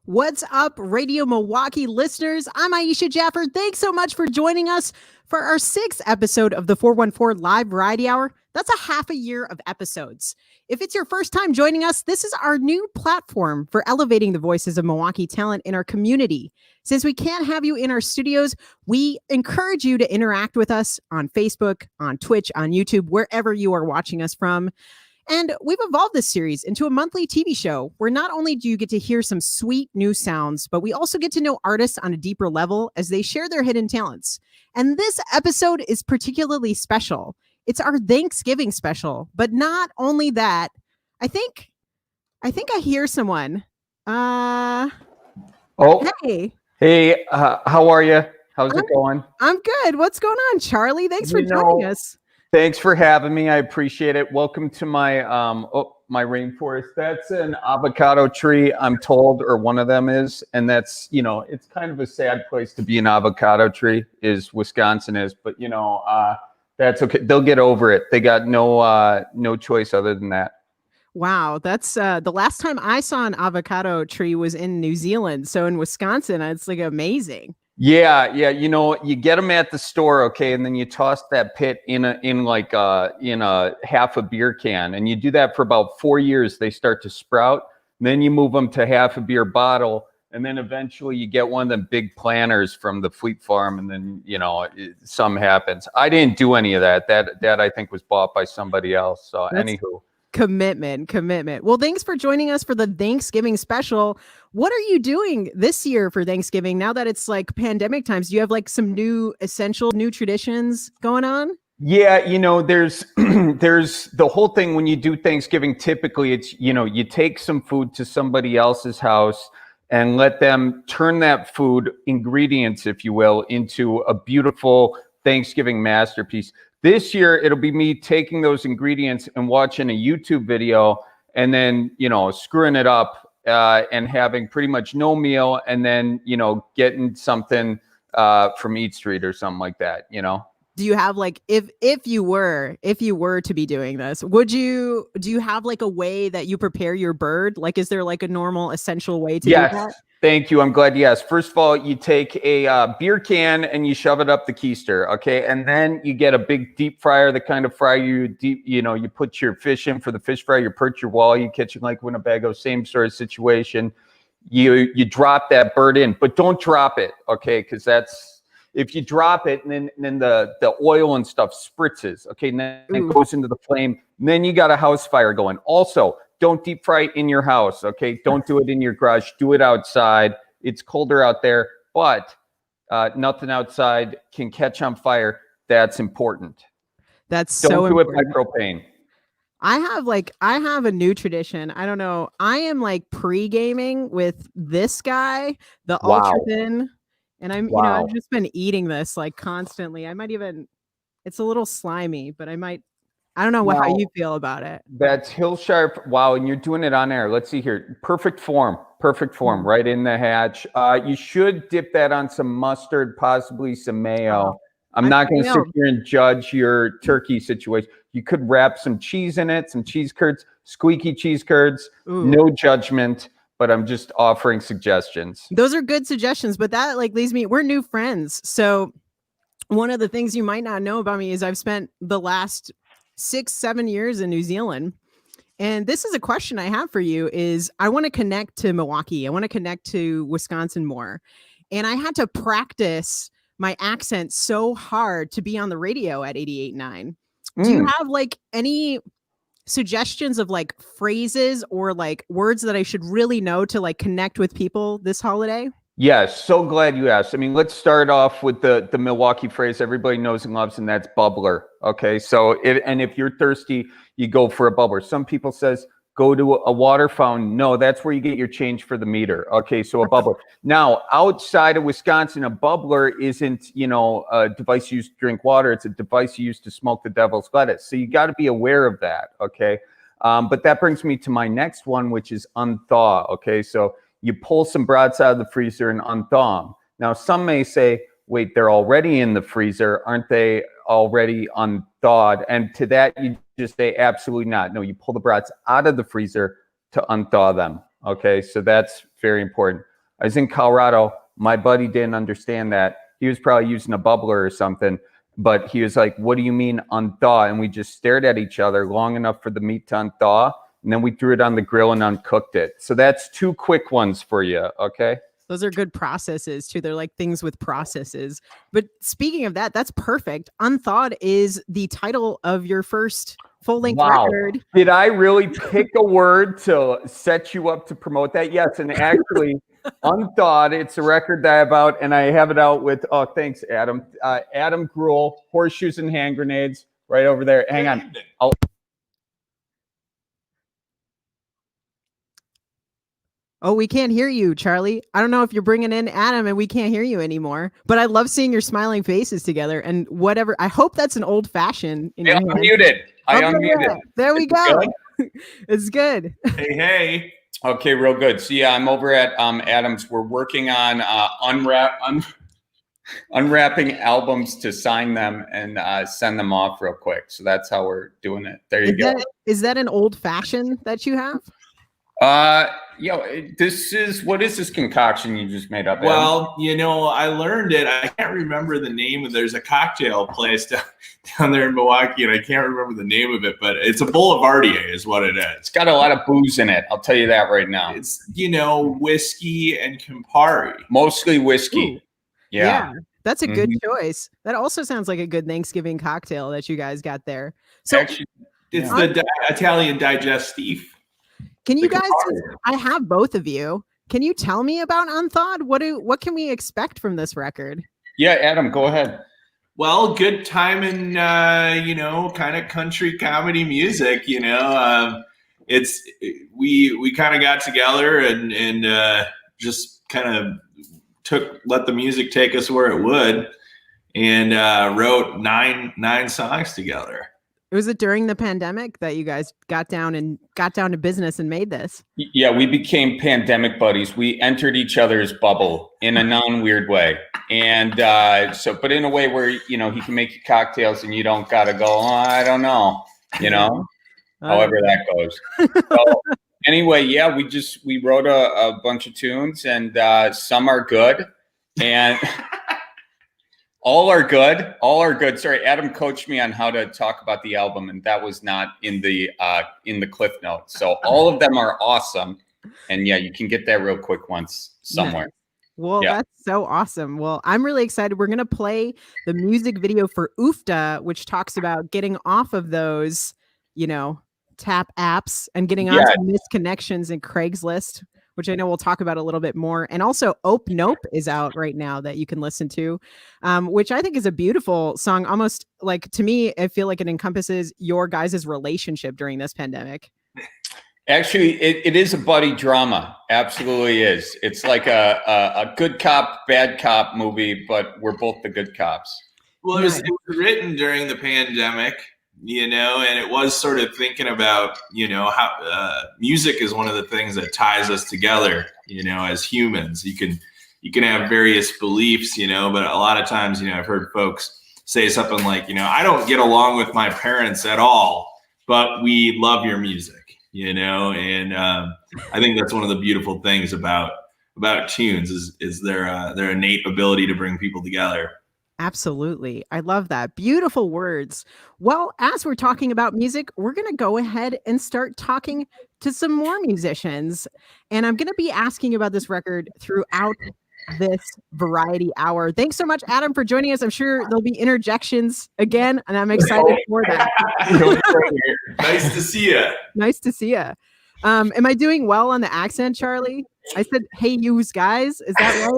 What's up, Radio Milwaukee listeners? I'm Ayisha Jaffer. Thanks so much for joining us for our sixth episode of the 414 Live Variety Hour. That's a half a year of episodes. If it's your first time joining us, this is our new platform for elevating the voices of Milwaukee talent in our community. Since we can't have you in our studios, we encourage you to interact with us on Facebook, on Twitch, on YouTube, wherever you are watching us from. And we've evolved this series into a monthly TV show where not only do you get to hear some sweet new sounds, but we also get to know artists on a deeper level as they share their hidden talents. And this episode is particularly special. It's our Thanksgiving special, but not only that, I think I hear someone. Hey, how are you? How's it going? I'm good. What's going on, Charlie? Thanks for joining us. Thanks for having me. I appreciate it. Welcome to my my rainforest. That's an avocado tree, I'm told, or one of them is, and that's, it's kind of a sad place to be an avocado tree, is Wisconsin is, but that's okay. They'll get over it. They got no choice other than that. Wow, that's the last time I saw an avocado tree was in New Zealand. So in Wisconsin, it's like amazing. Yeah. You get them at the store, okay, and then you toss that pit in a half a beer can, and you do that for about 4 years. They start to sprout. And then you move them to half a beer bottle, and then eventually you get one of them big planters from the Fleet Farm, and then something happens. I didn't do any of that. That I think was bought by somebody else. So anywho. Commitment. Well, thanks for joining us for the Thanksgiving special. What are you doing this year for Thanksgiving now that it's like pandemic times? Do you have like some new traditions going on? Yeah, there's there's the whole thing when you do Thanksgiving. Typically, it's you take some food to somebody else's house and let them turn that food ingredients, if you will, into a beautiful Thanksgiving masterpiece. This year, it'll be me taking those ingredients and watching a YouTube video and then, screwing it up and having pretty much no meal, and then, getting something from Eat Street or something like that, Do you have like, if you were to be doing this, do you have like a way that you prepare your bird? Like, is there like a normal essential way to do that? Thank you. I'm glad. Yes. First of all, you take a beer can and you shove it up the keister. Okay. And then you get a big deep fryer, the kind of fryer you put your fish in for the fish fry, you perch your wall, you catch it like Winnebago, same sort of situation. You drop that bird in, but don't drop it. Okay. Cause if you drop it and then the oil and stuff spritzes. Okay. And then it goes into the flame. And then you got a house fire going. Also, don't deep fry it in your house, okay? Don't do it in your garage. Do it outside. It's colder out there, but nothing outside can catch on fire. That's important. That's so important. Don't do it by propane. I have a new tradition. I don't know. I am like pre-gaming with this guy, the Ultra Thin, and I've just been eating this like constantly. It's a little slimy, but I don't know how you feel about it. That's Hill Sharp. Wow. And you're doing it on air. Let's see here. Perfect form, right in the hatch. You should dip that on some mustard, possibly some mayo. I'm not going to sit here and judge your turkey situation. You could wrap some cheese in it, some cheese curds, squeaky cheese curds. No judgment, but I'm just offering suggestions. Those are good suggestions, but that leads me, we're new friends. So one of the things you might not know about me is I've spent the last 6-7 years in New Zealand. And this is a question I have for you is I want to connect to Milwaukee. I want to connect to Wisconsin more. And I had to practice my accent so hard to be on the radio at 88.9. Do you have any suggestions of phrases or words that I should really know to connect with people this holiday? Yes, so glad you asked. I mean, let's start off with the Milwaukee phrase everybody knows and loves, and that's bubbler. Okay, so if you're thirsty, you go for a bubbler. Some people says go to a water fountain. No, that's where you get your change for the meter. Okay, so a bubbler. Now, outside of Wisconsin, a bubbler isn't a device used to drink water. It's a device used to smoke the devil's lettuce. So you got to be aware of that. Okay, but that brings me to my next one, which is unthaw. Okay, so you pull some brats out of the freezer and unthaw them. Now, some may say, wait, they're already in the freezer. Aren't they already unthawed? And to that, you just say, absolutely not. No, you pull the brats out of the freezer to unthaw them. Okay, so that's very important. I was in Colorado. My buddy didn't understand that. He was probably using a bubbler or something, but he was like, what do you mean unthaw? And we just stared at each other long enough for the meat to unthaw. And then we threw it on the grill and uncooked it. So that's 2 quick ones for you. Okay. Those are good processes too. They're like things with processes. But speaking of that, that's perfect. Unthawed is the title of your first full-length record. Did I really pick a word to set you up to promote that? Yes. And actually, Unthawed, it's a record that I have out, and I have it out with, oh, thanks, Adam. Adam Gruel, Horseshoes and Hand Grenades, right over there. Hang on. Oh, we can't hear you, Charlie. I don't know if you're bringing in Adam and we can't hear you anymore, but I love seeing your smiling faces together and whatever. I hope that's an old fashioned. I unmuted. There we go. It's good. Hey. Okay, real good. So yeah, I'm over at Adams. We're working on unwrapping albums to sign them and send them off real quick. So that's how we're doing it. There you go. Is that an old fashioned that you have? What is this concoction you just made up? Well, I learned it. I can't remember the name of. There's a cocktail place down there in Milwaukee, and I can't remember the name of it, but it's a Boulevardier is what it is. It's got a lot of booze in it. I'll tell you that right now. It's whiskey and Campari. Mostly whiskey. Ooh. Yeah. That's a good choice. That also sounds like a good Thanksgiving cocktail that you guys got there. So actually, it's the Italian digestif. Can you guys, I have both of you. Can you tell me about Unthawed? What can we expect from this record? Yeah, Adam, go ahead. Well, good time in, kind of country comedy music, we kind of got together and just kind of let the music take us where it would and wrote nine songs together. Was it during the pandemic that you guys got down to business and made this? Yeah, we became pandemic buddies. We entered each other's bubble in a non-weird way. And but in a way where, he can make you cocktails and you don't got to go, oh, I don't know, however that goes. So anyway, yeah, we wrote a bunch of tunes and some are good and all are good. Sorry, Adam coached me on how to talk about the album, and that was not in the cliff notes. So all of them are awesome, and yeah, you can get that real quick once somewhere. Nice. Well, That's so awesome. Well, I'm really excited. We're gonna play the music video for Oofda, which talks about getting off of those, tap apps and getting onto misconnections and Craigslist, which I know we'll talk about a little bit more. And also Ope Nope is out right now that you can listen to, which I think is a beautiful song. Almost like, to me, I feel like it encompasses your guys' relationship during this pandemic. Actually, it is a buddy drama. Absolutely is. It's like a good cop, bad cop movie, but we're both the good cops. Well, it was written during the pandemic. And it was sort of thinking about, how music is one of the things that ties us together, as humans. You can have various beliefs, but a lot of times, I've heard folks say something like, I don't get along with my parents at all, but we love your music, and I think that's one of the beautiful things about tunes is their innate ability to bring people together. Absolutely. I love that. Beautiful words. Well, as we're talking about music, we're going to go ahead and start talking to some more musicians. And I'm going to be asking about this record throughout this variety hour. Thanks so much, Adam, for joining us. I'm sure there'll be interjections again, and I'm excited for that. Nice to see you. Nice to see you. Am I doing well on the accent, Charlie? I said, hey, yous guys. Is that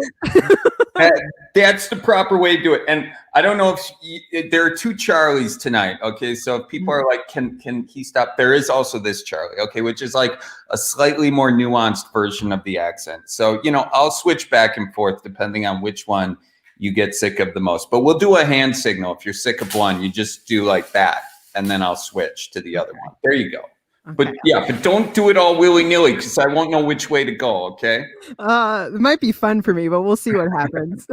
right? That's the proper way to do it. And I don't know if there are 2 Charlies tonight. Okay. So if people are like, can he stop? There is also this Charlie. Okay. Which is like a slightly more nuanced version of the accent. So, I'll switch back and forth depending on which one you get sick of the most, but we'll do a hand signal. If you're sick of one, you just do like that. And then I'll switch to the other one. There you go. Okay. But don't do it all willy-nilly because I won't know which way to go, okay? It might be fun for me, but we'll see what happens.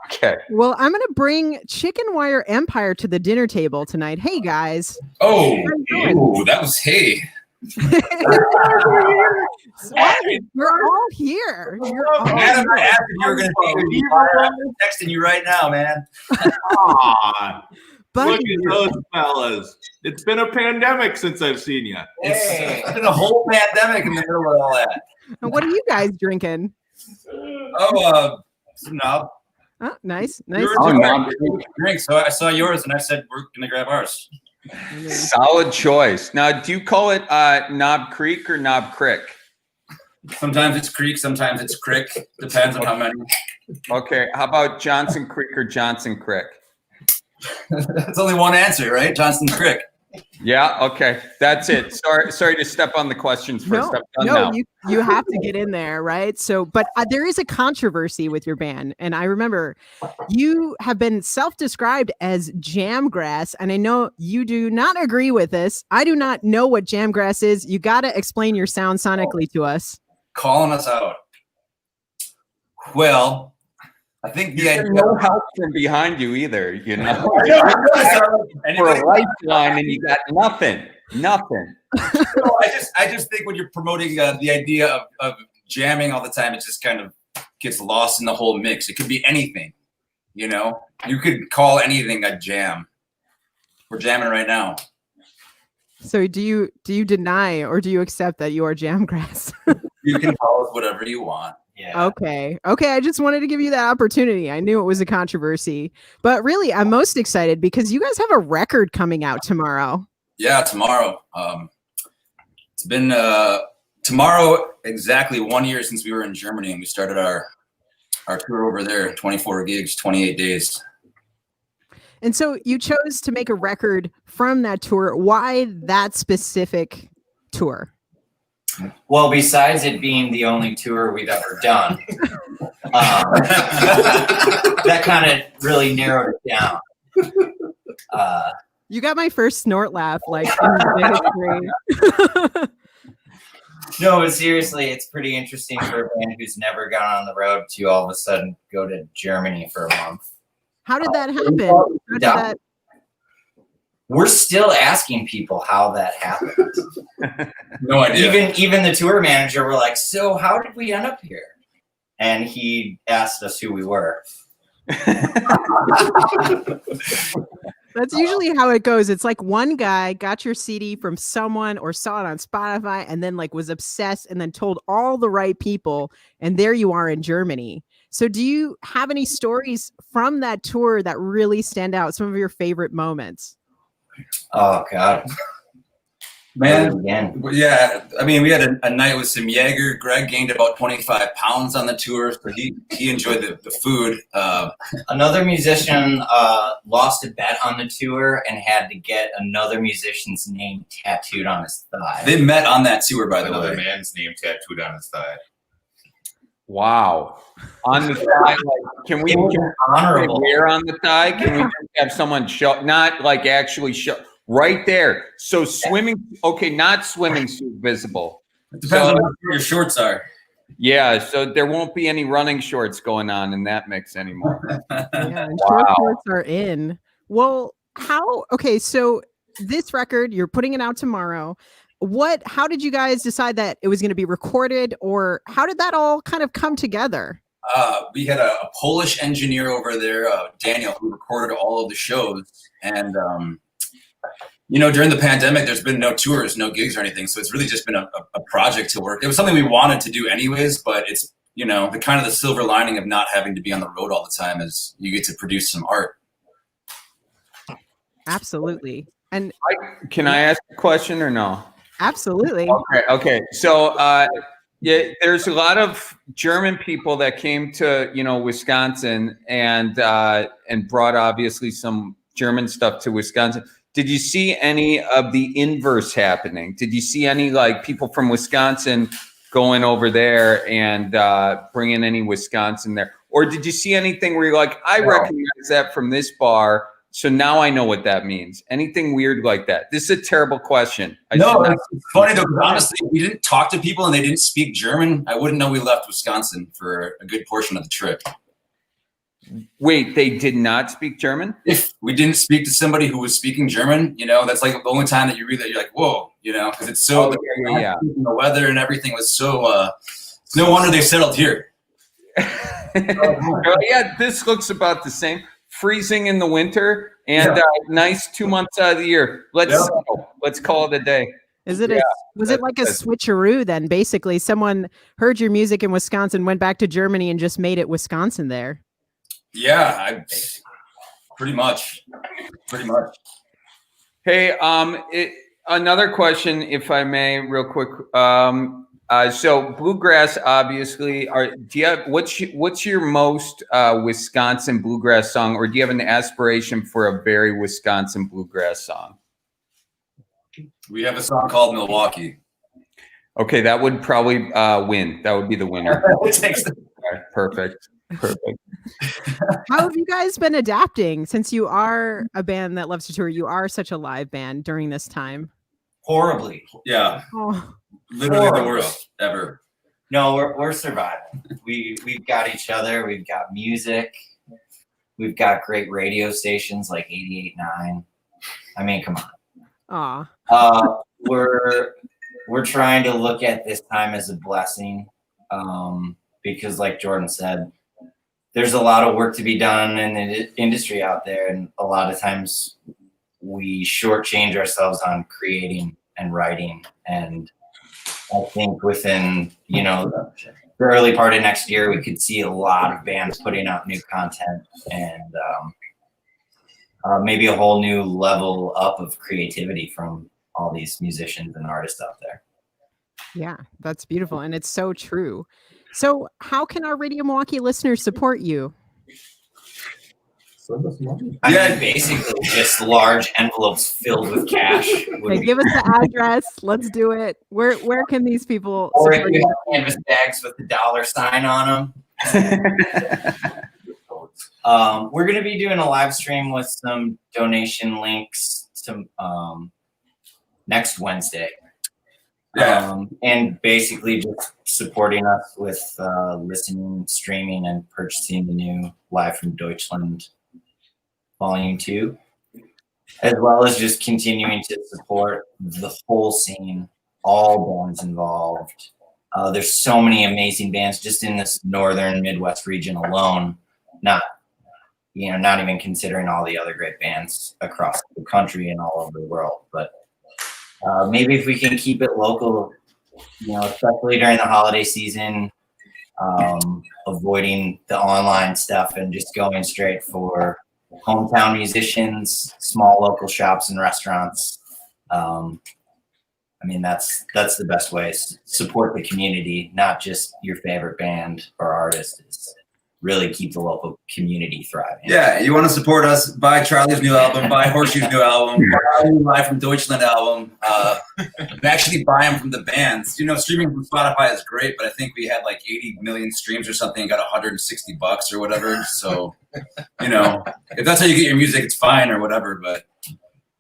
Okay. Well, I'm going to bring Chicken Wire Empire to the dinner table tonight. Hey, guys. Oh, that was hey. You're all here. You're all Adam, I here. asked if you were going to be I'm texting you right now, man. Aw, But look at those fellas. It's been a pandemic since I've seen you. It's been a whole pandemic in the middle of all that. and what are you guys drinking? Some knob. Oh, nice, nice. Yours Oh, is knob. drink. So I saw yours and I said, we're going to grab ours. Solid choice. Now, do you call it Knob Creek or Knob Crick? Sometimes it's creek, sometimes it's crick. Depends on how many. Okay. How about Johnson Creek or Johnson Crick? That's only one answer, right? Johnson Crick. Yeah. Okay. That's it. Sorry to step on the questions first. You have to get in there, right? So, but there is a controversy with your band, and I remember you have been self-described as jamgrass, and I know you do not agree with this. I do not know what jamgrass is. You got to explain your sound sonically to us. Calling us out. Well, I think the idea. No help from behind you either. You know, I for a lifeline, and you got nothing. Nothing. I just think when you're promoting the idea of jamming all the time, it just kind of gets lost in the whole mix. It could be anything, you know. You could call anything a jam. We're jamming right now. So, do you deny or do you accept that you are jamgrass? You can call us whatever you want. Yeah. Okay. I just wanted to give you that opportunity. I knew it was a controversy, but really, I'm most excited because you guys have a record coming out tomorrow. Yeah, tomorrow. It's been tomorrow exactly 1 year since we were in Germany and we started our tour over there. 24 gigs, 28 days. And so you chose to make a record from that tour. Why that specific tour? Well, besides it being the only tour we've ever done, that kind of really narrowed it down. You got my first snort laugh, like in the history. No, but seriously, it's pretty interesting for a band who's never gone on the road to all of a sudden go to Germany for a month. How did that happen? We're still asking people how that happened. No idea. Even the tour manager were like, so how did we end up here? And he asked us who we were. That's usually how it goes. It's like one guy got your CD from someone or saw it on Spotify and then like was obsessed and then told all the right people. And there you are in Germany. So do you have any stories from that tour that really stand out? Some of your favorite moments? Oh, God. Man, yeah. I mean, we had a night with some Jaeger. Greg gained about 25 pounds on the tour, so he enjoyed the food. Another musician lost a bet on the tour and had to get another musician's name tattooed on his thigh. They met on that tour, by the way. Another man's name tattooed on his thigh. Wow. On the thigh, like, can we honorable. Where on the thigh? Can we just have someone show, not like actually show, right there? So swimming, okay, not swimming suit visible. It depends on what your shorts are. Yeah, so there won't be any running shorts going on in that mix anymore. Yeah, and short shorts are in. Well, so this record, you're putting it out tomorrow. How did you guys decide that it was going to be recorded, or how did that all kind of come together? We had a Polish engineer over there, Daniel, who recorded all of the shows. And, during the pandemic, there's been no tours, no gigs or anything. So it's really just been a project to work. It was something we wanted to do anyways, but it's, the kind of the silver lining of not having to be on the road all the time is you get to produce some art. Absolutely. And can I ask a question or no? Absolutely. Okay. So, there's a lot of German people that came to, Wisconsin and brought obviously some German stuff to Wisconsin. Did you see any of the inverse happening? Did you see any like people from Wisconsin going over there and bringing any Wisconsin there? Or did you see anything where you're like, I recognize that from this bar, so now I know what that means? Anything weird like that? This is a terrible question. It's funny though, because honestly, we didn't talk to people and they didn't speak German. I wouldn't know we left Wisconsin for a good portion of the trip. Wait, they did not speak German? If we didn't speak to somebody who was speaking German, that's like the only time that you read that you're like, whoa, you know, because it's so yeah. the weather and everything was so. No wonder they settled here. Yeah, this looks about the same. Freezing in the winter and nice 2 months out of the year. Let's call it a day. Was it like a switcheroo then? Basically, someone heard your music in Wisconsin, went back to Germany, and just made it Wisconsin there. Yeah, pretty much. Hey, another question, if I may, real quick. So bluegrass, obviously, what's your most Wisconsin bluegrass song, or do you have an aspiration for a very Wisconsin bluegrass song? We have a song called Milwaukee. Okay, that would probably win. That would be the winner. Okay, perfect. How have you guys been adapting since you are a band that loves to tour? You are such a live band during this time. Horribly. Yeah. Oh. Literally the worst ever. No, we're surviving. We've got each other. We've got music. We've got great radio stations like 88.9. I mean, come on. We're trying to look at this time as a blessing, because, like Jordan said, there's a lot of work to be done in the industry out there, and a lot of times we shortchange ourselves on creating and writing. And I think within, the early part of next year, we could see a lot of bands putting out new content and maybe a whole new level up of creativity from all these musicians and artists out there. Yeah, that's beautiful. And it's so true. So how can our Radio Milwaukee listeners support you? I mean, basically just large envelopes filled with cash. Okay, give us the address. Let's do it. Where can these people or if you have canvas bags with the $sign on them. We're going to be doing a live stream with some donation links to next Wednesday. And basically just supporting us with listening, streaming, and purchasing the new Live from Deutschland Volume 2, as well as just continuing to support the whole scene, all bands involved. There's so many amazing bands just in this northern Midwest region alone, not even considering all the other great bands across the country and all over the world. But maybe if we can keep it local, especially during the holiday season, avoiding the online stuff and just going straight for hometown musicians, small local shops and restaurants. I mean, that's the best way. Support the community, not just your favorite band or artist. It's really keep the local community thriving. Yeah, you want to support us, buy Charlie's new album, buy Horseshoe's new album, buy Live from Deutschland album, and actually buy them from the bands. Streaming from Spotify is great, but I think we had like 80 million streams or something and got $160 or whatever. So, if that's how you get your music, it's fine or whatever, but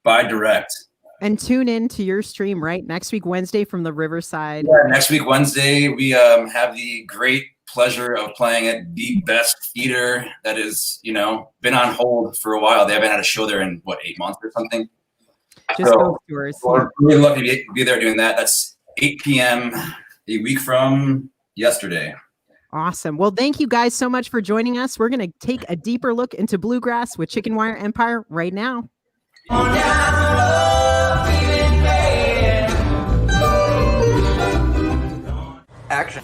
buy direct. And tune in to your stream, right? Next week, Wednesday from the Riverside. Yeah, next week, Wednesday, we have the great pleasure of playing at the best theater that is, been on hold for a while. They haven't had a show there in 8 months or something. Just go tours. We're really lucky to be there doing that. That's 8 p.m. a week from yesterday. Awesome. Well, thank you guys so much for joining us. We're going to take a deeper look into bluegrass with Chicken Wire Empire right now. Action.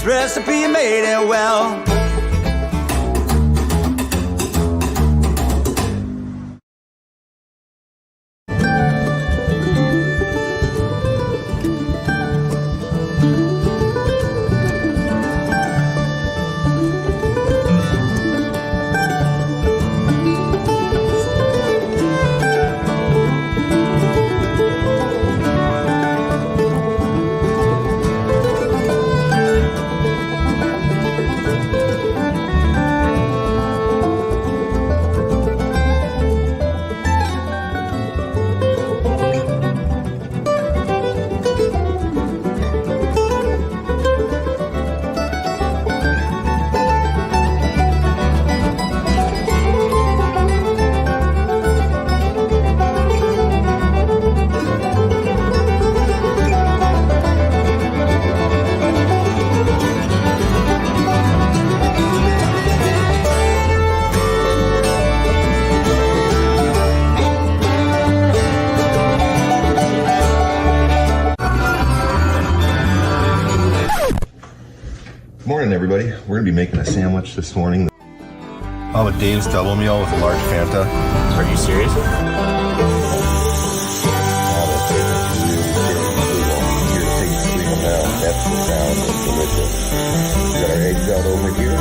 Recipe made it well. Morning, everybody. We're going to be making a sandwich this morning. I'll have a Dave's double meal with a large Fanta. Are you serious? That's the sound. It's delicious. We got our eggs out over here.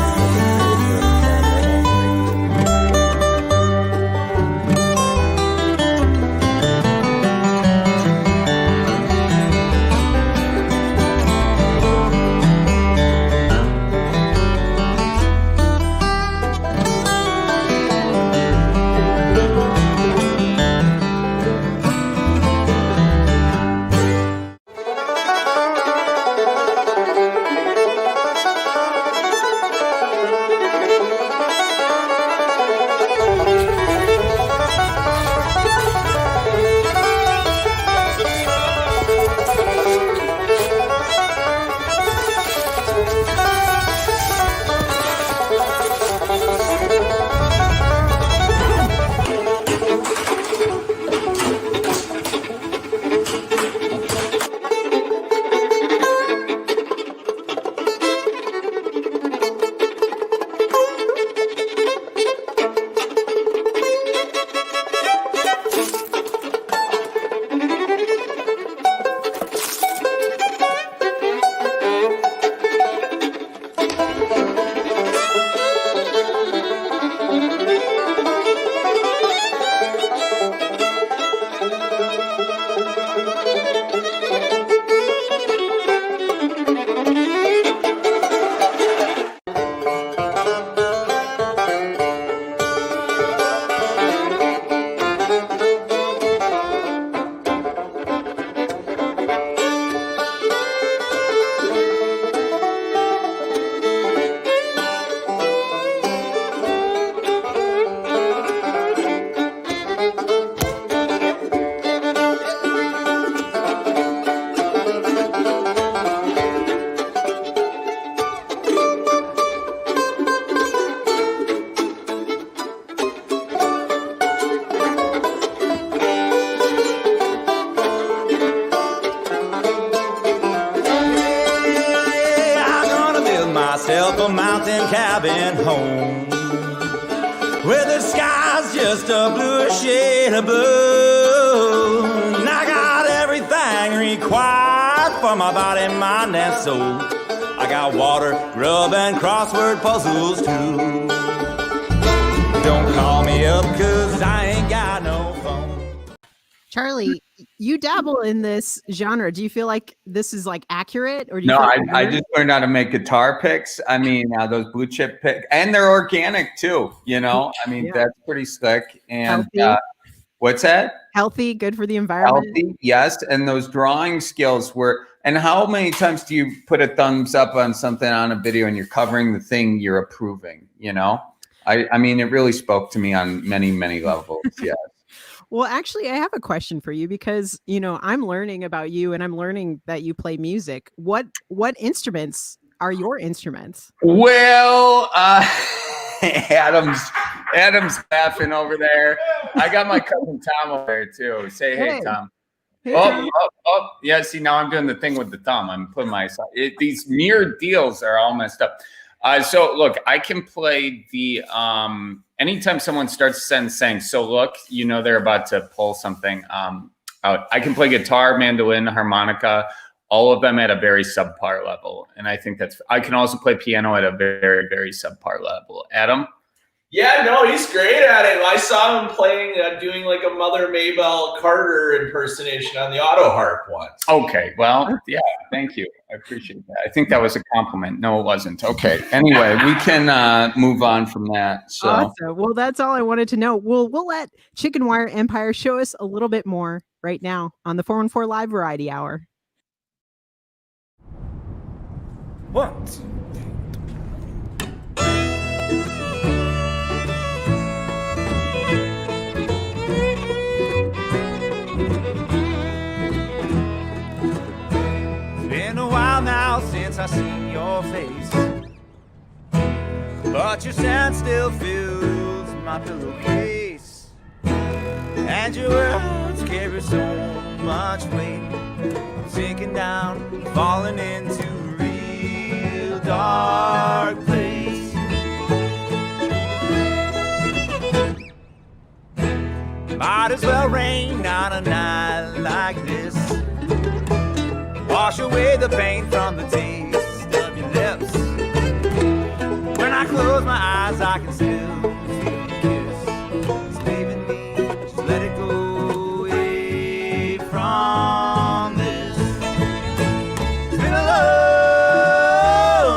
A mountain cabin home where the sky's just a bluer shade of blue. And I got everything required for my body, mind, and soul. I got water, grub, and crossword puzzles too. Don't call me up 'cause I ain't got no phone. Charlie, you dabble in this genre. Do you feel like this is like accurate, or do you No, feel like I just learned how to make guitar picks. I mean, those blue chip picks, and they're organic too. You know, I mean, Yeah. that's pretty slick. And Healthy. what's that? healthy, good for the environment? Healthy, yes. And those drawing skills were. And how many times do you put a thumbs up on something on a video and you're covering the thing you're approving? You know, I mean, it really spoke to me on many, many levels. Yeah. Well, actually, I have a question for you because, you know, I'm learning about you and I'm learning that you play music. What instruments are your instruments? Well, Adam's laughing over there. I got my cousin Tom over there too. Say hey, Tom. Hey, Tom. Oh, yeah. See, now I'm doing the thing with the thumb. I'm putting these mirrored deals are all messed up. So look, I can play the anytime someone starts saying, so look, you know they're about to pull something out. I can play guitar, mandolin, harmonica, all of them at a very subpar level. And I think I can also play piano at a very, very subpar level. Adam? Yeah, no, he's great at it. I saw him playing, doing like a Mother Maybelle Carter impersonation on the auto harp once. Okay, well, yeah, thank you. I appreciate that. I think that was a compliment. No, it wasn't. Okay. Anyway, we can move on from that. So. Awesome. Well, that's all I wanted to know. We'll let Chicken Wire Empire show us a little bit more right now on the 414 Live Variety Hour. What? Now since I seen your face, but your scent still fills my pillowcase, and your words carry so much weight. I'm sinking down, falling into real dark. might as well rain on a night like this. Wash away the pain from the taste of your lips. When I close my eyes, I can still feel your kiss. It's leaving me, just let it go away from this. It's been a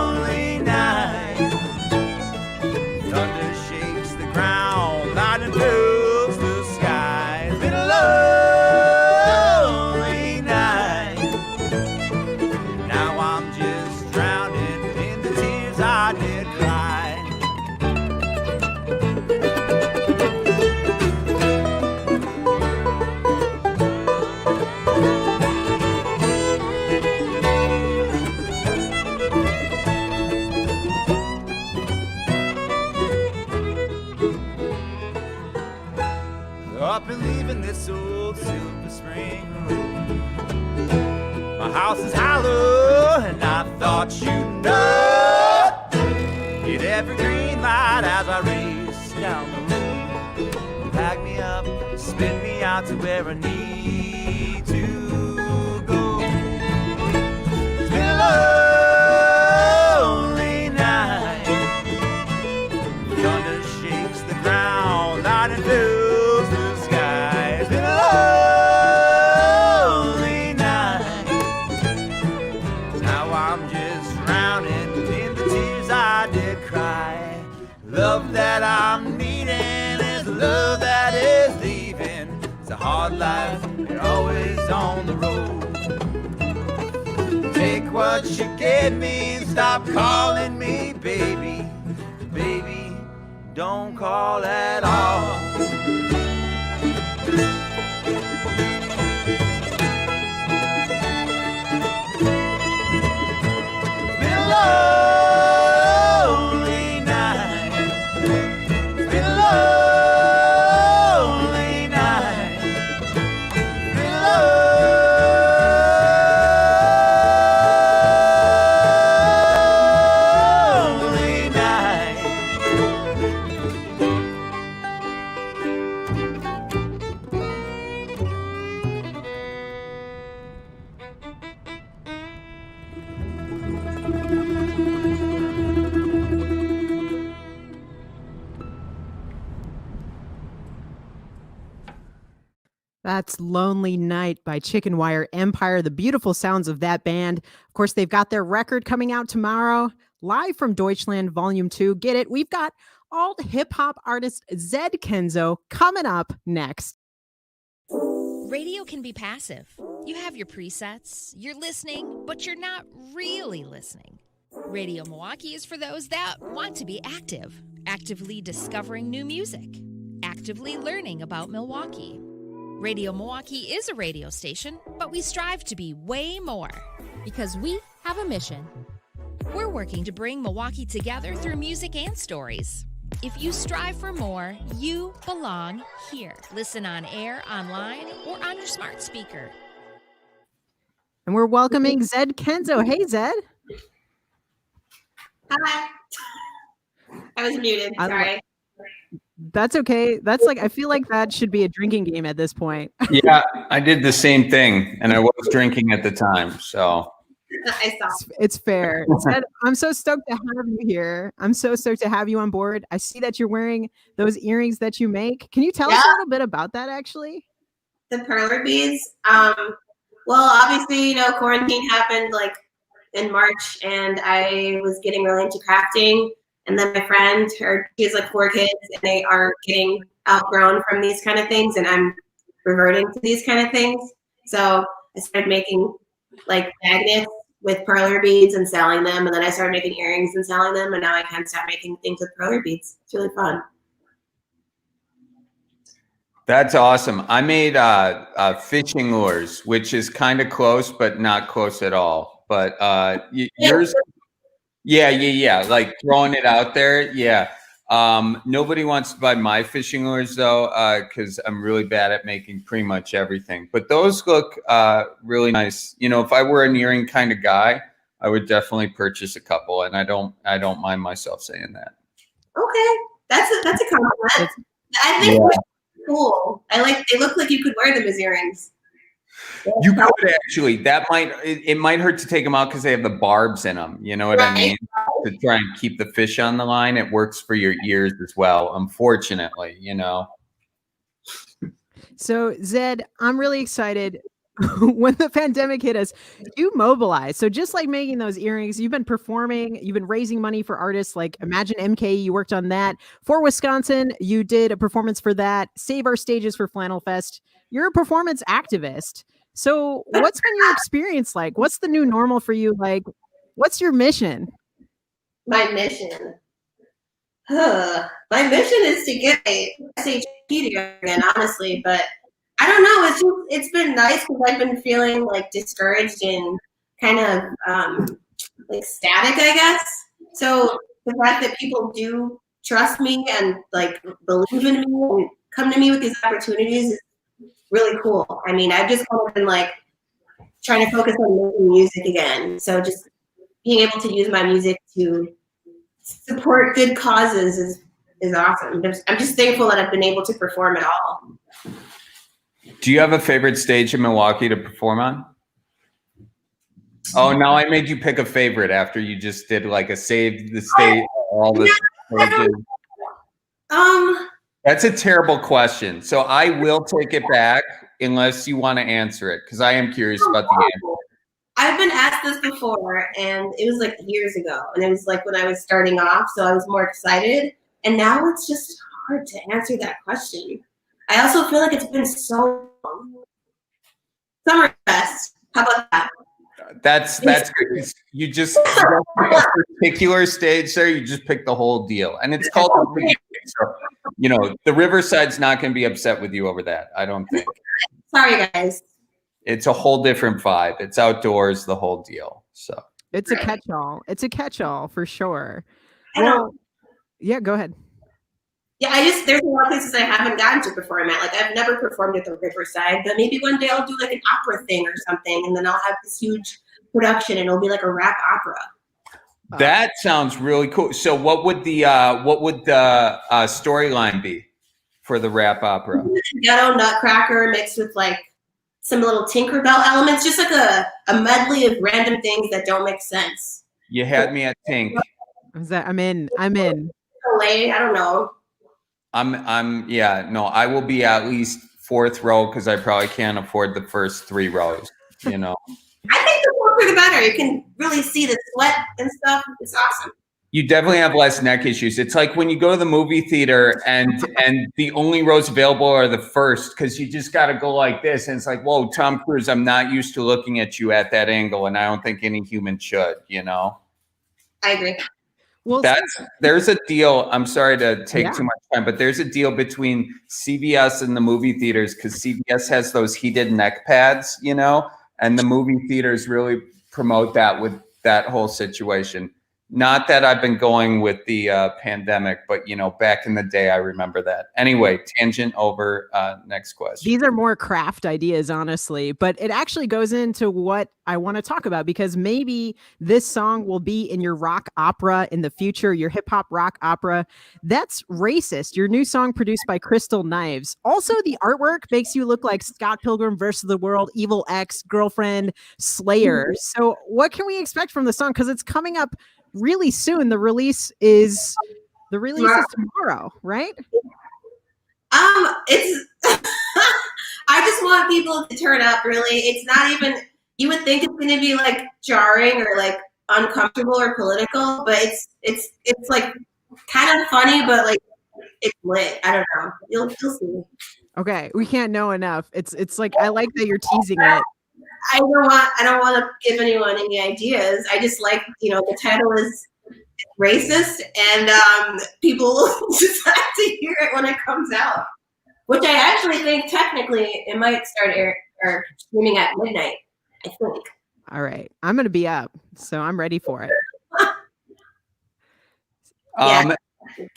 lonely night. Thunder shakes the ground, lightning fills the sky. It's been a lonely night. Now I'm just drowning in the tears I did cry. Up and leaving this old Silver Spring road. My house is hollow, and I thought you'd know. Hit every green light as I race down the road. Pack me up, spin me out to where I need to go. It's been a lonely night. Thunder shakes the ground, lightning fills the sky. It's been a lonely night. Now I'm just drowning in the tears I did cry. Love that I'm needing is the love that is leaving. It's a hard life, you're always on the road. Take what you gave me and stop calling me baby. Baby, don't call at all. It's been a lonely night. It's been a lonely night. It's been a lonely night. That's Lonely Night by Chicken Wire Empire. The beautiful sounds of that band. Of course, they've got their record coming out tomorrow, live from Deutschland, Volume 2. Get it? We've got alt hip hop artist Zed Kenzo coming up next. Radio can be passive. You have your presets, you're listening, but you're not really listening. Radio Milwaukee is for those that want to be active, actively discovering new music, actively learning about Milwaukee. Radio Milwaukee is a radio station, but we strive to be way more because we have a mission. We're working to bring Milwaukee together through music and stories. If you strive for more, you belong here. Listen on air, online, or on your smart speaker. And we're welcoming Zed Kenzo. Hey, Zed. Hi. I was muted. Sorry. That's okay. That's like, I feel like that should be a drinking game at this point. Yeah, I did the same thing, and I was drinking at the time, so. I saw. It's fair. Zed, I'm so stoked to have you here. I'm so stoked to have you on board. I see that you're wearing those earrings that you make. Can you tell us a little bit about that, actually? The perler beads. Well, obviously, quarantine happened like in March, and I was getting really into crafting. And then my friend, she has like 4 kids, and they are getting outgrown from these kind of things, and I'm reverting to these kind of things. So I started making like magnets with perler beads and selling them, and then I started making earrings and selling them, and now I can start making things with perler beads. It's really fun. That's awesome. I made fishing lures, which is kind of close, but not close at all. But yours. Yeah. Like throwing it out there. Yeah. Nobody wants to buy my fishing lures though, because I'm really bad at making pretty much everything. But those look really nice. If I were an earring kind of guy, I would definitely purchase a couple, and I don't mind myself saying that. Okay, that's a compliment. I think cool. They look like you could wear them as earrings. You could actually. It might hurt to take them out because they have the barbs in them. You know what I mean? To try and keep the fish on the line. It works for your ears as well. Unfortunately, you know. So Zed, I'm really excited. When the pandemic hit us, you mobilized. So just like making those earrings, you've been performing, you've been raising money for artists like Imagine MK, you worked on that. For Wisconsin, you did a performance for that. Save Our Stages for Flannel Fest. You're a performance activist. So what's been your experience like? What's the new normal for you? Like, what's your mission? My mission. My mission is to get a SHP again, honestly, but I don't know. It's been nice because I've been feeling like discouraged and kind of like static, I guess. So the fact that people do trust me and like believe in me and come to me with these opportunities is really cool. I mean, I've just kind of been like trying to focus on making music again. So just being able to use my music to support good causes is awesome. I'm just thankful that I've been able to perform at all. Do you have a favorite stage in Milwaukee to perform on? Oh, now I made you pick a favorite after you just did like a save the state, all this. That's a terrible question. So I will take it back unless you want to answer it because I am curious about the answer. I've been asked this before and it was like years ago and it was like when I was starting off, so I was more excited. And now it's just hard to answer that question. I also feel like it's been so long. Summer Fest. How about that? That's good. You just a particular stage there. You just pick the whole deal, and it's called. So, you know, the Riverside's not going to be upset with you over that. I don't think. Sorry, guys. It's a whole different vibe. It's outdoors, the whole deal. So it's a catch-all. It's a catch-all for sure. Well, yeah, go ahead. Yeah, there's a lot of places I haven't gotten to perform at. Like I've never performed at the Riverside, but maybe one day I'll do like an opera thing or something, and then I'll have this huge production, and it'll be like a rap opera. That sounds really cool. So, what would the storyline be for the rap opera? Ghetto Nutcracker mixed with like some little Tinkerbell elements, just like a medley of random things that don't make sense. You had me at Tink. I'm in. Late, I don't know. I will be at least fourth row because I probably can't afford the first 3 rows, you know. I think the more the better. You can really see the sweat and stuff. It's awesome. You definitely have less neck issues. It's like when you go to the movie theater and the only rows available are the first because you just got to go like this. And it's like, whoa, Tom Cruise, I'm not used to looking at you at that angle. And I don't think any human should, you know. I agree. Well, there's a deal. I'm sorry to take too much time, but there's a deal between CVS and the movie theaters because CVS has those heated neck pads, you know, and the movie theaters really promote that with that whole situation. Not that I've been going with the pandemic, but, you know, back in the day, I remember that. Anyway, tangent over. Next question. These are more craft ideas, honestly, but it actually goes into what I want to talk about because maybe this song will be in your rock opera in the future, your hip hop rock opera. That's Racist, your new song produced by Crystal Knives. Also, the artwork makes you look like Scott Pilgrim versus the World, Evil X, Girlfriend, Slayer. So what can we expect from the song? Because it's coming up really soon. The release is tomorrow, right? It's I just want people to turn up, really. It's not even, you would think it's gonna be like jarring or like uncomfortable or political, but it's like kind of funny, but like it's lit. I don't know. You'll see. Okay, we can't know enough. It's like I like that you're teasing it. I don't want to give anyone any ideas. I just like, the title is Racist, and people just have to hear it when it comes out. Which I actually think technically it might start streaming at midnight, I think. All right, I'm gonna be up, so I'm ready for it.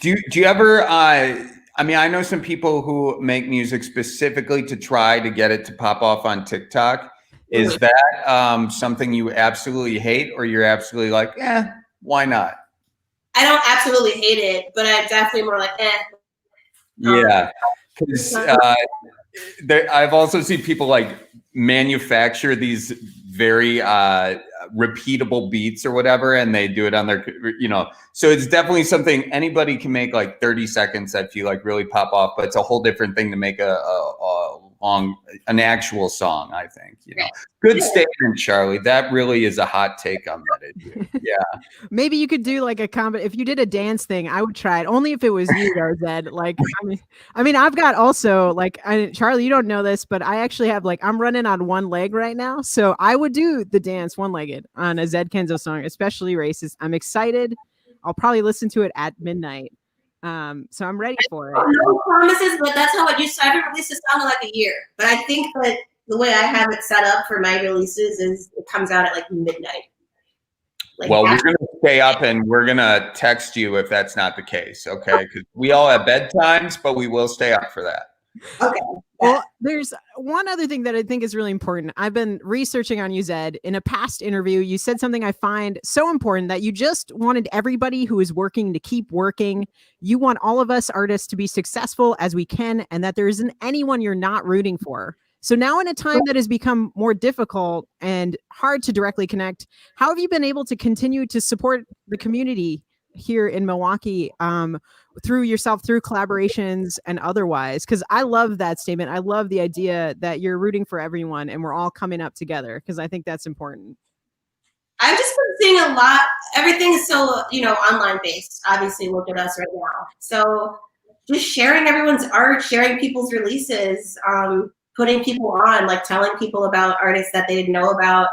Do you ever? I know some people who make music specifically to try to get it to pop off on TikTok. Is that something you absolutely hate, or you're absolutely like, why not? I don't absolutely hate it, but I'm definitely more like, Yeah, because I've also seen people like manufacture these very repeatable beats or whatever, and they do it on their, so it's definitely something anybody can make like 30 seconds, I feel like, really pop off, but it's a whole different thing to make an actual song, I think. Good statement, Charlie. That really is a hot take on that issue. Yeah. Maybe you could do like a comedy. If you did a dance thing, I would try it. Only if it was you, though, Zed. Like, I mean, I've got also like, Charlie, you don't know this, but I actually have like, I'm running on one leg right now, so I would do the dance one-legged on a Zed Kenzo song, especially Racist. I'm excited. I'll probably listen to it at midnight. So I'm ready for it. No promises, but that's how it used to. I haven't released a song in like a year, but I think that the way I have it set up for my releases is it comes out at like midnight. Well, we're going to stay up and we're going to text you if that's not the case, okay? Because we all have bedtimes, but we will stay up for that. Okay. Well, there's one other thing that I think is really important. I've been researching on you, Zed. In a past interview, you said something I find so important, that you just wanted everybody who is working to keep working. You want all of us artists to be successful as we can, and that there isn't anyone you're not rooting for. So now, in a time that has become more difficult and hard to directly connect, how have you been able to continue to support the community here in Milwaukee through yourself, through collaborations and otherwise? Because I love that statement. I love the idea that you're rooting for everyone and we're all coming up together, because I think that's important. I've just been seeing a lot. Everything is so, online based. Obviously, look at us right now. So just sharing everyone's art, sharing people's releases, putting people on, like telling people about artists that they didn't know about.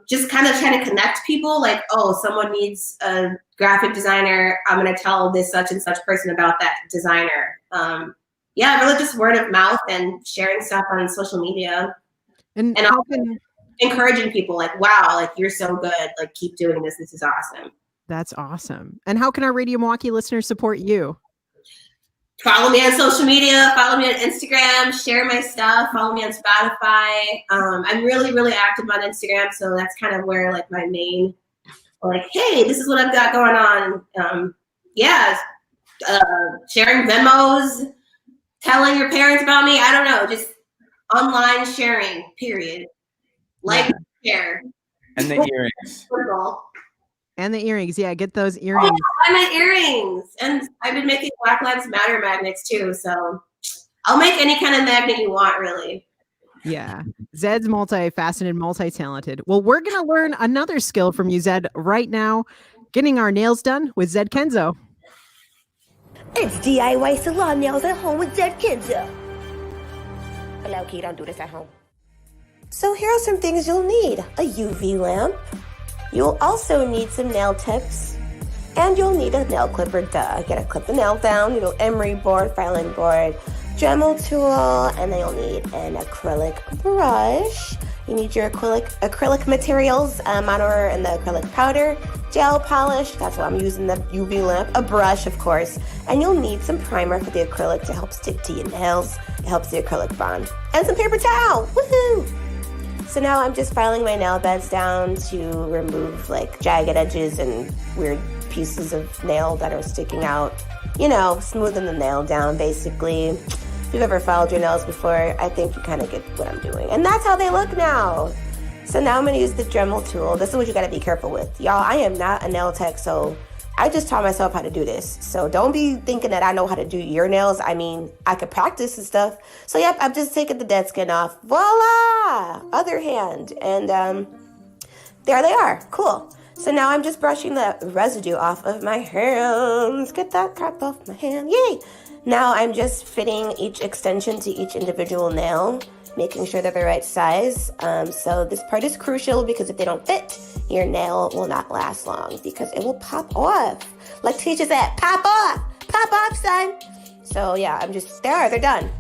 Just kind of trying to connect people, like, oh, someone needs a graphic designer, I'm going to tell this such and such person about that designer. Really just word of mouth and sharing stuff on social media. And encouraging people, like, wow, like, you're so good, like, keep doing this is awesome. That's awesome. And how can our Radio Milwaukee listeners support you? Follow me on social media, follow me on Instagram, share my stuff, follow me on Spotify. I'm really, really active on Instagram, so that's kind of where, like, my main, like, hey, this is what I've got going on. Sharing Venmos, telling your parents about me, I don't know, just online sharing, period. Like, share. And the earrings. And the earrings, yeah, get those earrings. I my earrings, and I've been making Black Lives Matter magnets too. So I'll make any kind of magnet you want, really. Yeah, Zed's multifaceted, multi-talented. Well, we're gonna learn another skill from you, Zed, right now. Getting our nails done with Zed Kenzo. It's DIY salon nails at home with Zed Kenzo. But low key, don't do this at home. So here are some things you'll need: a UV lamp. You'll also need some nail tips, and you'll need a nail clipper. You gotta clip the nail down, emery board, filing board, Dremel tool, and then you'll need an acrylic brush. You need your acrylic materials, monomer and the acrylic powder, gel polish, that's why I'm using the UV lamp, a brush, of course, and you'll need some primer for the acrylic to help stick to your nails. It helps the acrylic bond, and some paper towel. Woohoo! So now I'm just filing my nail beds down to remove like jagged edges and weird pieces of nail that are sticking out. Smoothing the nail down, basically. If you've ever filed your nails before, I think you kind of get what I'm doing. And that's how they look now. So now I'm going to use the Dremel tool. This is what you got to be careful with. Y'all, I am not a nail tech, so I just taught myself how to do this. So don't be thinking that I know how to do your nails. I mean, I could practice and stuff. So yep, I've just taken the dead skin off. Voila! Other hand. And there they are. Cool. So now I'm just brushing the residue off of my hands. Get that crap off my hand. Yay! Now I'm just fitting each extension to each individual nail, making sure they're the right size. So this part is crucial because if they don't fit, your nail will not last long because it will pop off. Like Tisha said, pop off, son. So yeah, they're done.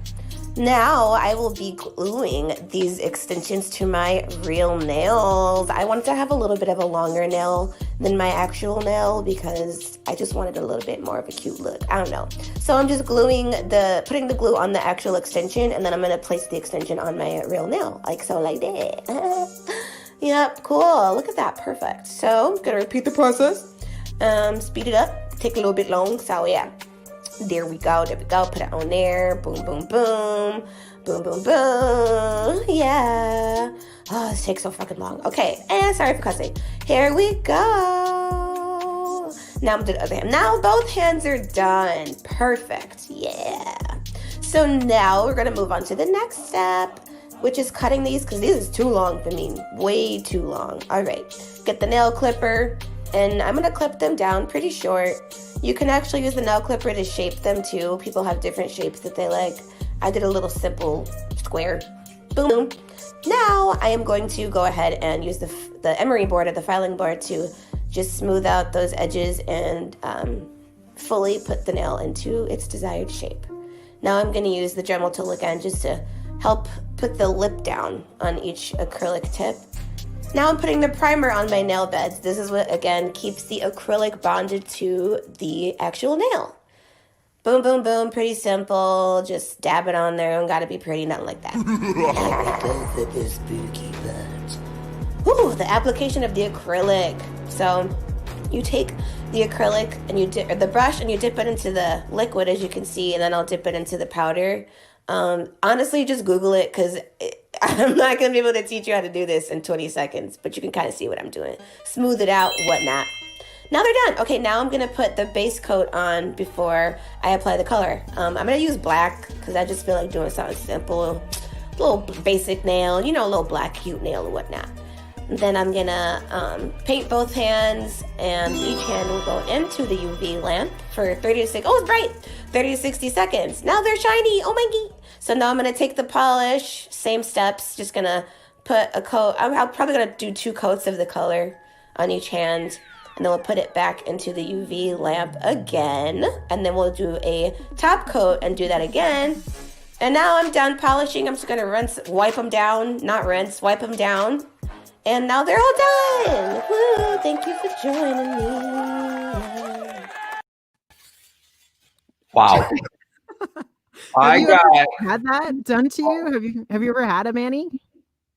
Now I will be gluing these extensions to my real nails. I wanted to have a little bit of a longer nail than my actual nail because I just wanted a little bit more of a cute look. I don't know. So I'm just putting the glue on the actual extension, and then I'm going to place the extension on my real nail. Like that. Yep, cool. Look at that. Perfect. So I'm going to repeat the process. Speed it up. Take a little bit long. So yeah. There we go. Put it on there. Boom, boom, boom. Boom, boom, boom. Yeah. Oh, this takes so fucking long. Okay, and sorry for cussing. Here we go. Now I'm doing the other hand. Now both hands are done. Perfect. Yeah. So now we're gonna move on to the next step, which is cutting these, because this is too long for me. Way too long. All right. Get the nail clipper, and I'm gonna clip them down pretty short. You can actually use the nail clipper to shape them too. People have different shapes that they like. I did a little simple square. Boom. Now I am going to go ahead and use the emery board or the filing board to just smooth out those edges and fully put the nail into its desired shape. Now I'm going to use the Dremel tool again just to help put the lip down on each acrylic tip. Now I'm putting the primer on my nail beds. This is what, again, keeps the acrylic bonded to the actual nail. Boom, boom, boom. Pretty simple. Just dab it on there. Don't gotta be pretty, nothing like that. Ooh, the application of the acrylic. So you take the acrylic and you dip, or the brush, and you dip it into the liquid, as you can see, and then I'll dip it into the powder. Honestly, just Google it, because I'm not going to be able to teach you how to do this in 20 seconds, but you can kind of see what I'm doing. Smooth it out, whatnot. Now they're done. Okay, now I'm going to put the base coat on before I apply the color. I'm going to use black, because I just feel like doing something simple. Little basic nail, you know, a little black cute nail or whatnot. And then I'm going to paint both hands, and each hand will go into the UV lamp for 30 to 60, oh, it's bright, 30 to 60 seconds. Now they're shiny, oh my god. So now I'm going to take the polish, same steps, just going to put a coat. I'm probably going to do 2 coats of the color on each hand, and then we'll put it back into the UV lamp again, and then we'll do a top coat and do that again. And now I'm done polishing. I'm just going to wipe them down, not rinse, wipe them down. And now they're all done. Woo, thank you for joining me. Wow. Have you ever had that done to you? Have you ever had a mani?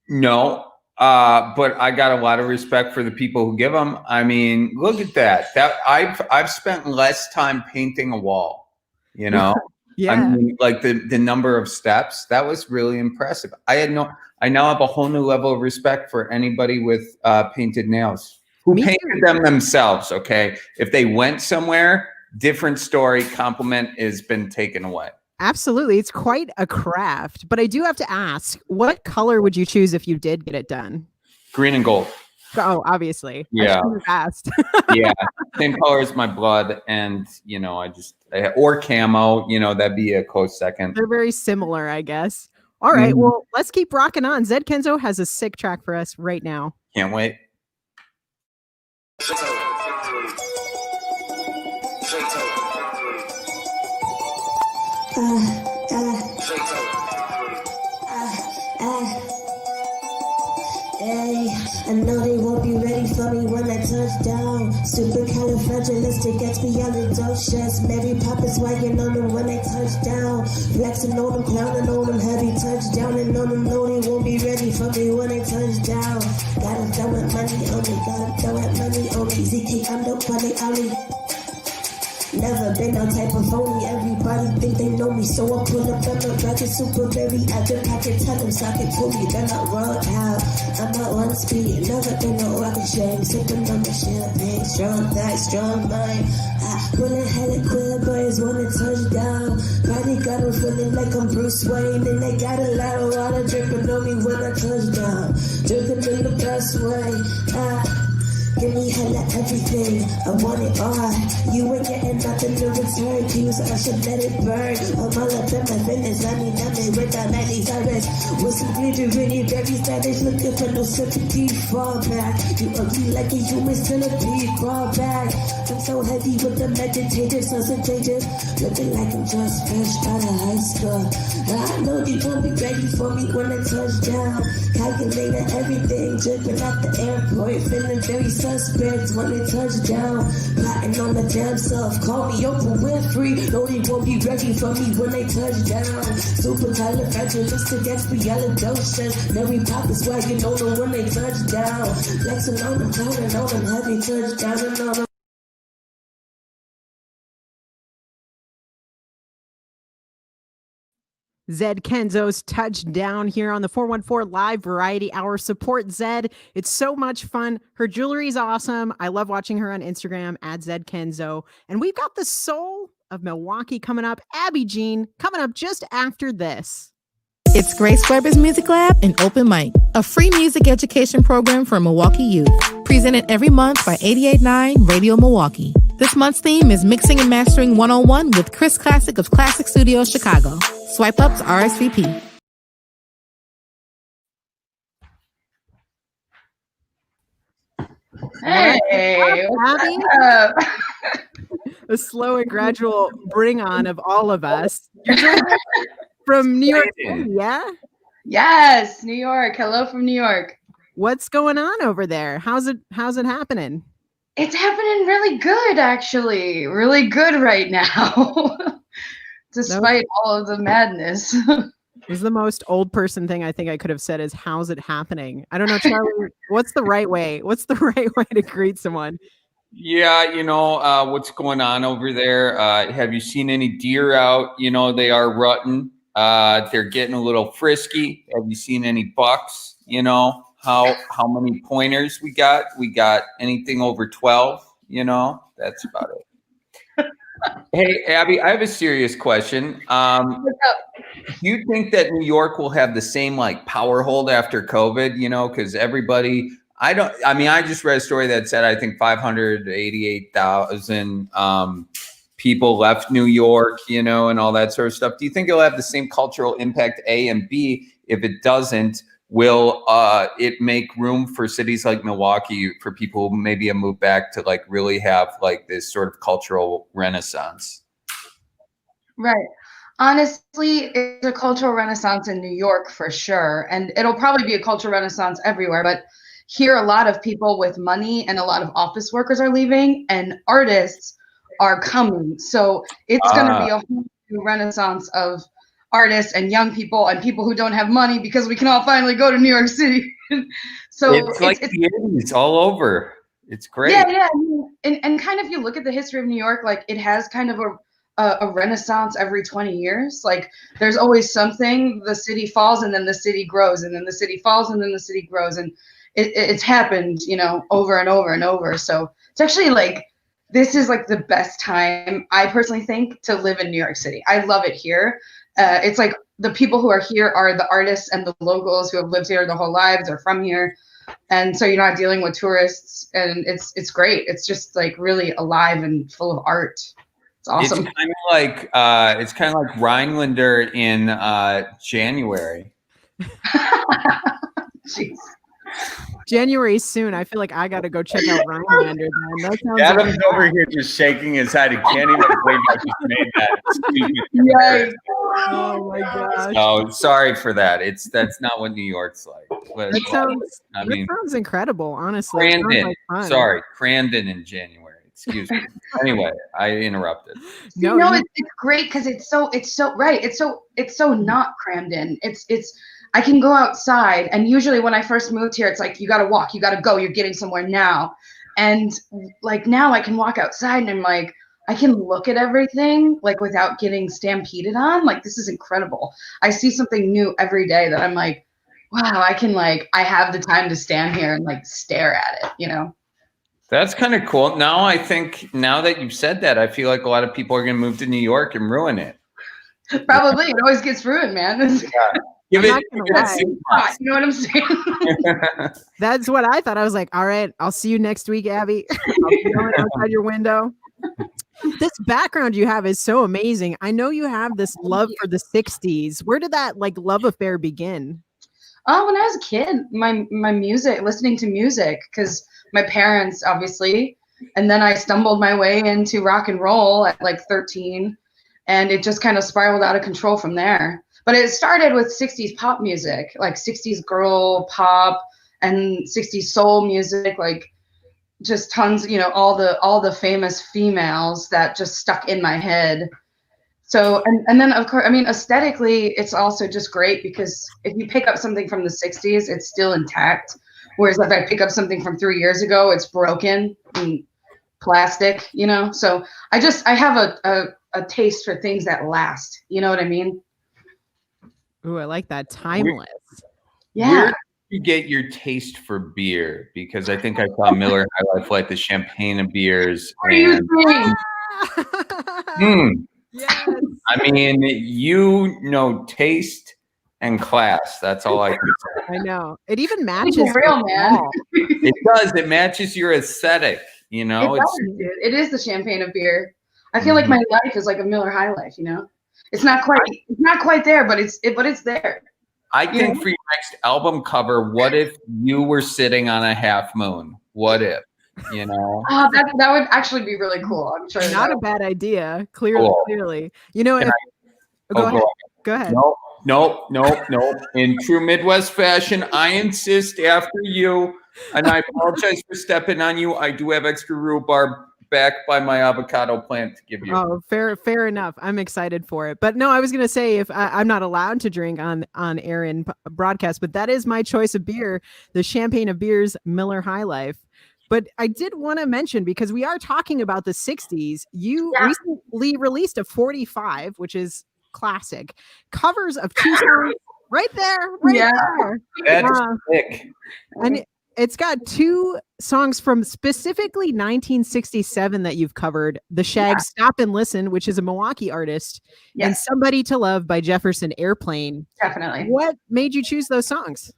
No, but I got a lot of respect for the people who give them. I mean, look at that. That I've spent less time painting a wall. You know, Yeah. I mean, like the number of steps. That was really impressive. I now have a whole new level of respect for anybody with painted nails who painted them themselves. Okay, if they went somewhere, different story. Compliment has been taken away. Absolutely. It's quite a craft. But I do have to ask, what color would you choose if you did get it done? Green and gold. Oh, obviously. Yeah. Fast. Yeah. Same color as my blood. And, you know, or camo, you know, that'd be a close second. They're very similar, I guess. All right. Well, let's keep rocking on. Zed Kenzo has a sick track for us right now. Can't wait. I know they won't be ready for me when I touch down. Supercalifragilisticexpialidocious. Mary Poppins swagging on them when they touch down. Flexing on them, clowning on them, heavy touchdown. And on them, know they won't be ready for me when they touch down. Gotta throw it money on me, gotta throw it money on me. ZK, I'm the funny alley. Never been no type of phony. Everybody think they know me, so I pull up on the bracket super berry at the packet. Tell them socket pull me, then I roll out. I'm at 1 speed, never been no rocket shame. Sipping on the champagne, strong thighs, strong mind. Pulling hella queer boys wanna touch down. Body got them feeling like I'm Bruce Wayne, and they got a lot of water dripping on me when I touch down. Dripping in the best way. Give me hella everything, I want it all. You ain't getting nothing to return to, so I should let it burn. I'm all up in my business, I need nothing without Miley Cyrus. With some glittery, very stylish, looking for no sympathy. Fall back, you ugly like a human centipede. Fall back, I'm so heavy with the meditative, so sedative. Looking like I'm just fresh out of high school. I know you won't be ready for me when I touch down. Calculating everything, dripping out the airport, feeling very suspects when they touch down. Plotting on the damn self. Call me Oprah Winfrey. No, they won't be ready for me when they touch down. Supercalifragilisticexpialidocious. Mary Poppins swagging on them when they touch down. Flexing on them, clowning on them, heavy touchdown and on them. Zed Kenzo's touchdown here on the 414 Live Variety Hour. Support Zed. It's so much fun. Her jewelry is awesome. I love watching her on Instagram at Zed Kenzo. And we've got the soul of Milwaukee coming up. Abby Jeanne coming up just after this. It's Grace Weber's Music Lab and Open Mic, a free music education program for Milwaukee youth. Presented every month by 88.9 Radio Milwaukee. This month's theme is Mixing and Mastering 101 with Chris Classic of Classic Studios Chicago. Swipe up to RSVP. Hey, Abby. up? A slow and gradual bring on of all of us. You're joining us from New York City, yeah? Yes, New York. Hello from New York. What's going on over there? How's it happening? It's happening really good, actually. Really good right now. Despite all of the madness. It was the most old person thing I think I could have said is, how's it happening? I don't know, Charlie, what's the right way? What's the right way to greet someone? Yeah, what's going on over there? Have you seen any deer out? They are rutting. They're getting a little frisky. Have you seen any bucks? How many pointers we got? We got anything over 12, that's about it. Hey, Abby, I have a serious question. Do you think that New York will have the same power hold after COVID? Because everybody, I just read a story that said, I think 588,000 people left New York, and all that sort of stuff. Do you think it'll have the same cultural impact, A, and B? If it doesn't, will it make room for cities like Milwaukee for people who maybe have moved back to really have this sort of cultural renaissance? Right. Honestly, it's a cultural renaissance in New York for sure. And it'll probably be a cultural renaissance everywhere. But here, a lot of people with money and a lot of office workers are leaving and artists are coming. So it's going to be a whole new renaissance of artists and young people and people who don't have money because we can all finally go to New York City. So it's like the 80s all over. It's great. Yeah. And kind of, you look at the history of New York, it has kind of a renaissance every 20 years. There's always something, the city falls and then the city grows and then the city falls and then the city grows. And it's happened, over and over and over. So it's actually this is the best time, I personally think, to live in New York City. I love it here. It's the people who are here are the artists and the locals who have lived here their whole lives or from here. And so you're not dealing with tourists, and it's great. It's just really alive and full of art. It's awesome. It's kind of like Rhinelander in January. Jeez. January soon. I feel like I got to go check out Rhinelander. Adam's over here just shaking his head. He can't even believe I just made that. Yikes. Oh my gosh. Oh, sorry for that. That's not what New York's like. But That sounds incredible, honestly. Crandon. Crandon in January. Excuse me. Anyway, I interrupted. No, it's great because it's so right. It's so not crammed in. It's I can go outside, and usually when I first moved here, it's you got to walk, you got to go, you're getting somewhere now. And now I can walk outside and I'm I can look at everything without getting stampeded on. This is incredible. I see something new every day that I'm wow, I can I have the time to stand here and stare at it, That's kind of cool. Now that you've said that, I feel like a lot of people are going to move to New York and ruin it. Probably. It always gets ruined, man. You know what I'm saying? That's what I thought. I was all right, I'll see you next week, Abby. I'll be going outside your window. This background you have is so amazing. I know you have this love for the 60s. Where did that love affair begin? Oh, when I was a kid, my music, listening to music, because my parents, obviously, and then I stumbled my way into rock and roll at 13, and it just kind of spiraled out of control from there. But it started with 60s pop music, 60s girl pop and 60s soul music, just tons, all the famous females that just stuck in my head. So, and then of course, aesthetically, it's also just great because if you pick up something from the 60s, it's still intact. Whereas if I pick up something from 3 years ago, it's broken and plastic, So I have a taste for things that last, you know what I mean? Ooh, I like that. Timeless. Yeah. Where do you get your taste for beer? Because I think I saw Miller High Life like the champagne of beers. What are you saying? Yes. I mean, you know taste and class. That's all I can say. I know. It even matches. Keep it real, man. It does. It matches your aesthetic. You know, It does, dude. It is the champagne of beer. I feel like my life is like a Miller High Life. You know, it's not quite there, but it's there. I think for your next album cover, what if you were sitting on a half moon? What if? You know, that would actually be really cool. I'm sure. Not a bad idea. Clearly, Cool. clearly. You know, Go ahead. Go ahead. Nope. In true Midwest fashion, I insist after you, and I apologize for stepping on you. I do have extra rhubarb back by my avocado plant to give you. Oh, fair enough. I'm excited for it. But no, I was going to say, if I'm not allowed to drink on air and broadcast, but that is my choice of beer, the champagne of beers, Miller High Life. But I did want to mention, because we are talking about the 60s, you recently released a 45, which is classic, covers of two songs right there. That's sick. And it's got two songs from specifically 1967 that you've covered. The Shag's Stop and Listen, which is a Milwaukee artist, and Somebody to Love by Jefferson Airplane. Definitely. What made you choose those songs?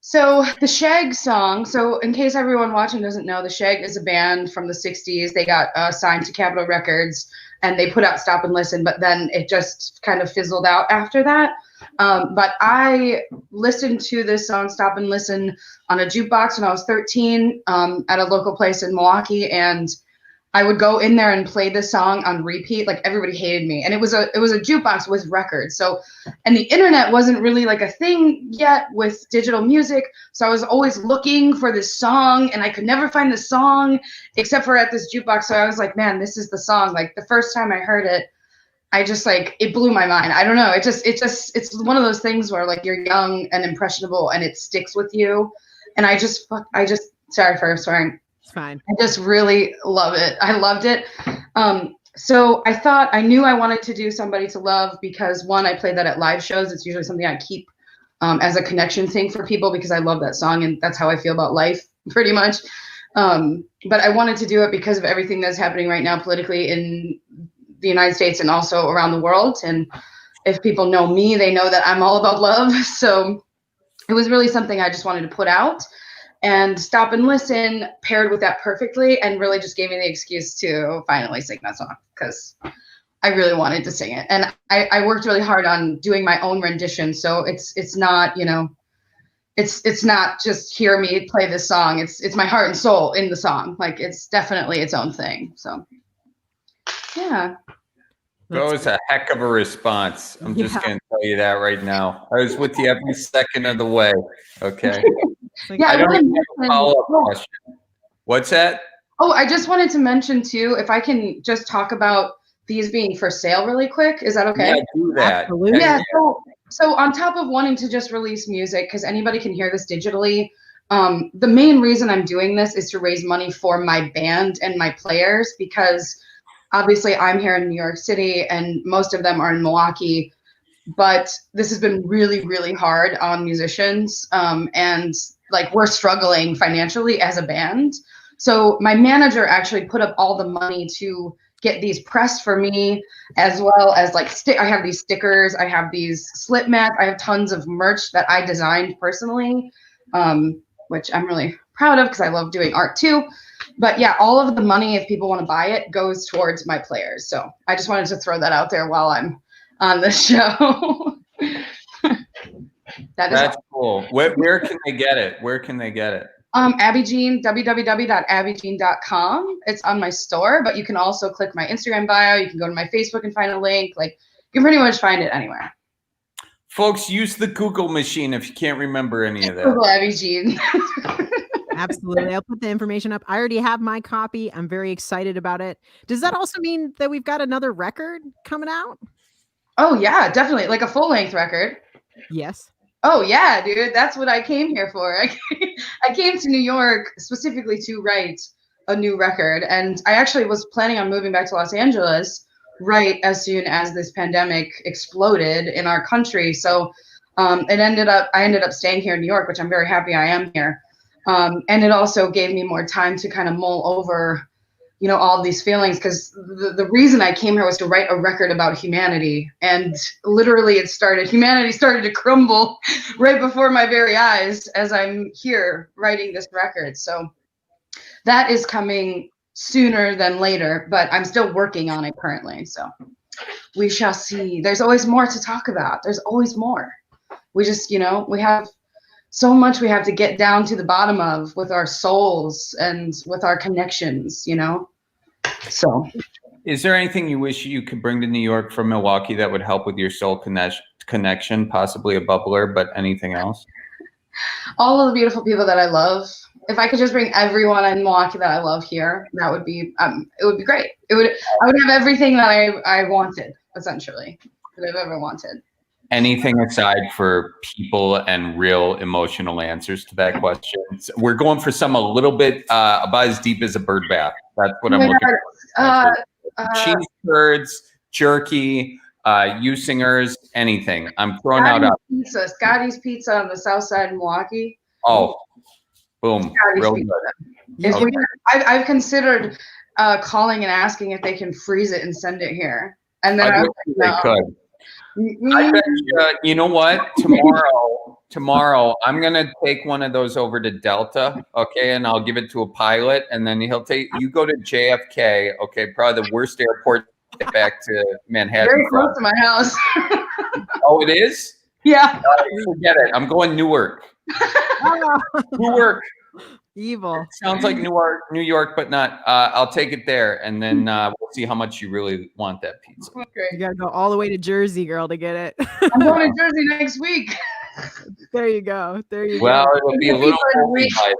So the Shag song, so in case everyone watching doesn't know, the Shag is a band from the 60s. They got signed to Capitol Records and they put out Stop and Listen, but then it just kind of fizzled out after that. But I listened to this song, Stop and Listen, on a jukebox when I was 13 at a local place in Milwaukee, and I would go in there and play this song on repeat. Like, everybody hated me, and it was a jukebox with records. So, and the internet wasn't really like a thing yet with digital music. So I was always looking for this song, and I could never find the song except for at this jukebox. So I was like, man, this is the song. Like, the first time I heard it, I just, like, it blew my mind. I don't know. It's one of those things where, like, you're young and impressionable and it sticks with you. And I just sorry for swearing. It's fine. I just really love it. I loved it. So I knew I wanted to do Somebody to Love because, one, I play that at live shows. It's usually something I keep as a connection thing for people because I love that song and that's how I feel about life pretty much. But I wanted to do it because of everything that's happening right now politically in the United States and also around the world. And if people know me, they know that I'm all about love. So it was really something I just wanted to put out. And Stop and Listen paired with that perfectly and really just gave me the excuse to finally sing that song because I really wanted to sing it. And I worked really hard on doing my own rendition. So it's not, you know, it's not just hear me play this song. It's my heart and soul in the song. Like, it's definitely its own thing. So yeah. That was a heck of a response. I'm just going to tell you that right now. I was with you every second of the way. Okay. Yeah, I don't even have a follow-up question. What's that? Oh, I just wanted to mention too, if I can just talk about these being for sale really quick. Is that okay? Yeah, do that. Absolutely. Yeah. So on top of wanting to just release music, because anybody can hear this digitally, the main reason I'm doing this is to raise money for my band and my players, because obviously I'm here in New York City and most of them are in Milwaukee, but this has been really, really hard on musicians. And like, we're struggling financially as a band. So my manager actually put up all the money to get these pressed for me, as well as like I have these stickers, I have these slip mats, I have tons of merch that I designed personally, which I'm really proud of because I love doing art too. But yeah, all of the money, if people want to buy it, goes towards my players. So I just wanted to throw that out there while I'm on the show. That's cool. Where can they get it? Where can they get it? Abby Jeanne, www.abbyjeanne.com. It's on my store, but you can also click my Instagram bio. You can go to my Facebook and find a link. Like, you can pretty much find it anywhere. Folks, use the Google machine if you can't remember any of that. Google Abby Jeanne. Absolutely. I'll put the information up. I already have my copy. I'm very excited about it. Does that also mean that we've got another record coming out? Oh, yeah, definitely. Like a full-length record. Yes. Oh, yeah, dude. That's what I came here for. I came to New York specifically to write a new record. And I actually was planning on moving back to Los Angeles right as soon as this pandemic exploded in our country. So I ended up staying here in New York, which I'm very happy I am here. And it also gave me more time to kind of mull over, you know, all of these feelings, because the reason I came here was to write a record about humanity. And literally humanity started to crumble right before my very eyes as I'm here writing this record. So that is coming sooner than later, but I'm still working on it currently. So we shall see. There's always more to talk about. There's always more. We just, you know, we have so much we have to get down to the bottom of with our souls and with our connections, you know? So. Is there anything you wish you could bring to New York from Milwaukee that would help with your soul connection? Possibly a bubbler, but anything else? All of the beautiful people that I love. If I could just bring everyone in Milwaukee that I love here, that would be, it would be great. I would have everything that I wanted, essentially, that I've ever wanted. Anything aside for people and real emotional answers to that question? We're going for some a little bit about as deep as a bird bath. That's what I'm looking for. Cheese curds, jerky, you singers, anything. I'm throwing out pizza. Scotty's Pizza on the south side of Milwaukee. Oh, boom. Real good. Okay. I've considered calling and asking if they can freeze it and send it here. And then I they could. I bet you know what? Tomorrow, I'm gonna take one of those over to Delta, okay, and I'll give it to a pilot, and then he'll take you go to JFK, okay, probably the worst airport to get back to Manhattan. Very close to my house. Oh, it is? Yeah. Forget it. I'm going Newark. Newark. Evil. Sounds like New York, but not. I'll take it there, and then we'll see how much you really want that pizza. Okay. You gotta go all the way to Jersey, girl, to get it. I'm going to Jersey next week. There you go. There you go. Well, it'll be a little cold by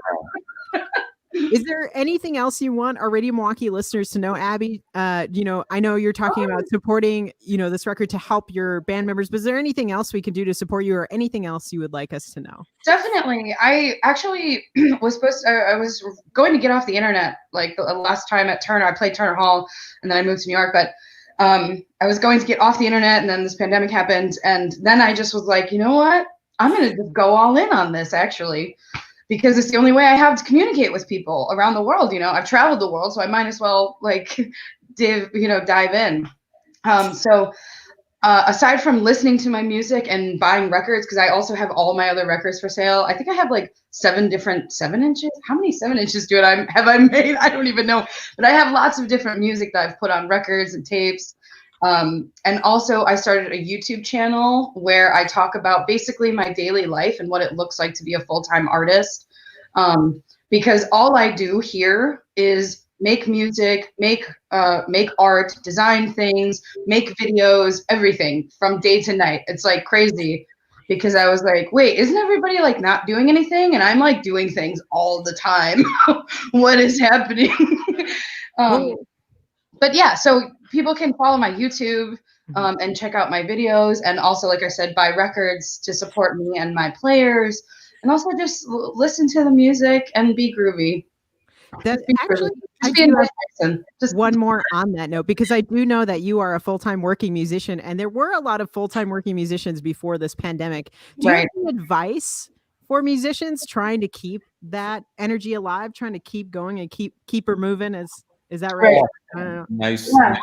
then. Is there anything else you want our Radio Milwaukee listeners to know, Abby? You know, I know you're talking about supporting, you know, this record to help your band members, but is there anything else we can do to support you, or anything else you would like us to know? Definitely. I actually was I was going to get off the internet like the last time at Turner. I played Turner Hall and then I moved to New York, but I was going to get off the internet, and then this pandemic happened, and then I just was like, you know what? I'm going to just go all in on this, actually, because it's the only way I have to communicate with people around the world. You know, I've traveled the world, so I might as well like dive in. So aside from listening to my music and buying records, because I also have all my other records for sale. I think I have like 7 different 7-inches. How many 7-inches have I made? I don't even know. But I have lots of different music that I've put on records and tapes. And also I started a YouTube channel where I talk about basically my daily life and what it looks like to be a full-time artist. Because all I do here is make music, make art, design things, make videos, everything from day to night. It's like crazy, because I was like, wait, isn't everybody like not doing anything? And I'm like doing things all the time. What is happening? But yeah, so people can follow my YouTube and check out my videos, and also, like I said, buy records to support me and my players, and also just listen to the music and be groovy. That's actually, I do have just one more on that note, because I do know that you are a full-time working musician, and there were a lot of full-time working musicians before this pandemic. Do you have any advice for musicians trying to keep that energy alive, trying to keep going and keep her moving? Is that right? I don't know. Nice. Yeah.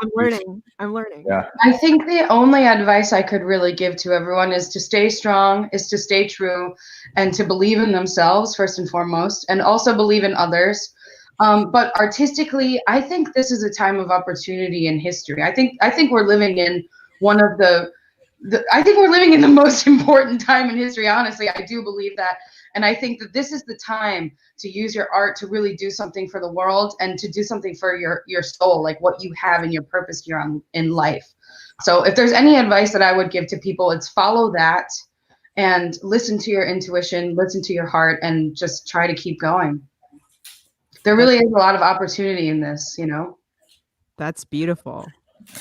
I'm learning. Yeah. I think the only advice I could really give to everyone is to stay strong, is to stay true, and to believe in themselves first and foremost, and also believe in others. But artistically, I think this is a time of opportunity in history. I think we're living in one of I think we're living in the most important time in history. Honestly, I do believe that. And I think that this is the time to use your art to really do something for the world, and to do something for your soul, like what you have and your purpose here in life. So if there's any advice that I would give to people, it's follow that and listen to your intuition, listen to your heart, and just try to keep going. There really is a lot of opportunity in this, you know? That's beautiful.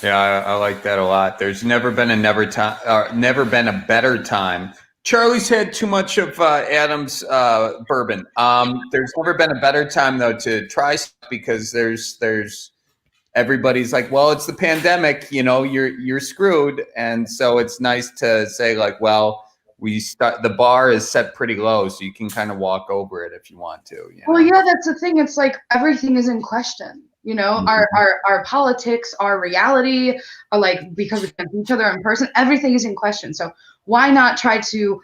Yeah, I like that a lot. There's never been a better time. Charlie's had too much of Adam's bourbon. There's never been a better time though to try stuff, because there's everybody's like, well, it's the pandemic, you know, you're screwed, and so it's nice to say like, well, the bar is set pretty low, so you can kind of walk over it if you want to. Well, yeah, that's the thing. It's like everything is in question. You know, our politics, our reality, are like, because we can't see each other in person, everything is in question. So why not try to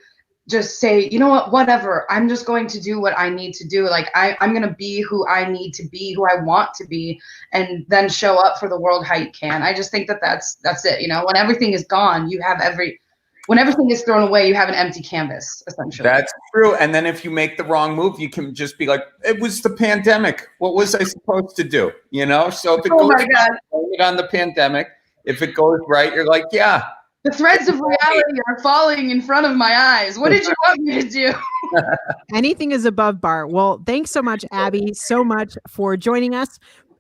just say, you know what, whatever, I'm just going to do what I need to do. Like I'm going to be who I need to be, who I want to be, and then show up for the world how you can. I just think that that's it. You know, when everything is gone, when everything is thrown away, you have an empty canvas, essentially. That's true. And then if you make the wrong move, you can just be like, it was the pandemic. What was I supposed to do? You know? So if it goes on the pandemic, if it goes right, you're like, yeah. The threads of reality are falling in front of my eyes. What did you want me to do? Anything is above bar. Well, thanks so much, Abby, so much for joining us.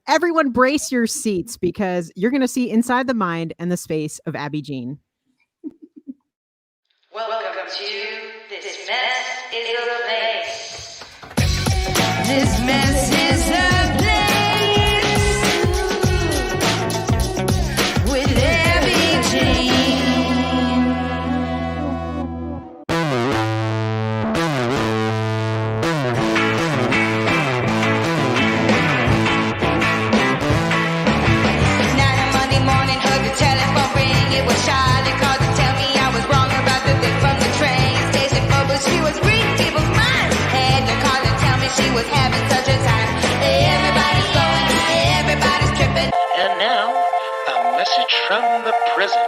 Everyone brace your seats because you're going to see inside the mind and the space of Abby Jeanne. Welcome to This Mess is a Place. This mess is a place. With Abby Jeanne. It's 9 on Monday morning, heard the telephone ring. It was Charlie called to tell me I was wrong about the thing from the train station. But she was reading people's minds. Had to call and tell me she was having such a time. Everybody's going, everybody's tripping. And now, a message from the present.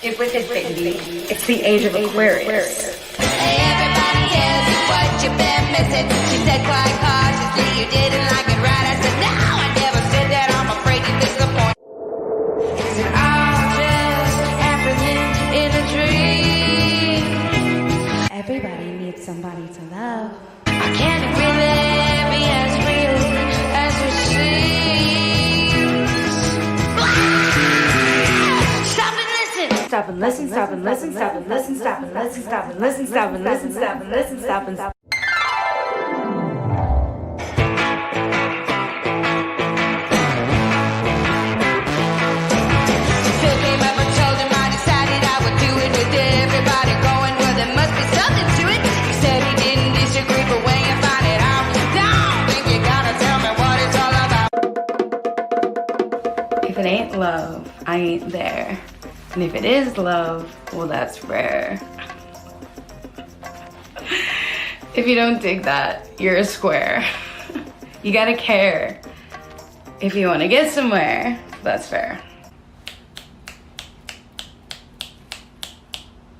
Get with it, baby. It's the age of Aquarius. Everybody else is what you've been missing. She said quite cautiously, you didn't like it right. I said, no, I never said that. I'm afraid you disappoint. Is it all just happening in a dream? Everybody needs somebody to love. I can't really be as real as it seems. Stop and listen. Stop and listen, stop and listen, stop and listen, stop and listen, stop and listen, stop and listen, stop and listen, stop and stop. Phil came up and told him I decided I would do it with everybody going. Well, there must be something to it. He said he didn't disagree, but when you find it out, don't think you gotta tell me what it's all about. If it ain't love, I ain't there. And if it is love, well, that's rare. If you don't dig that, you're a square. You gotta care. If you wanna get somewhere, that's fair.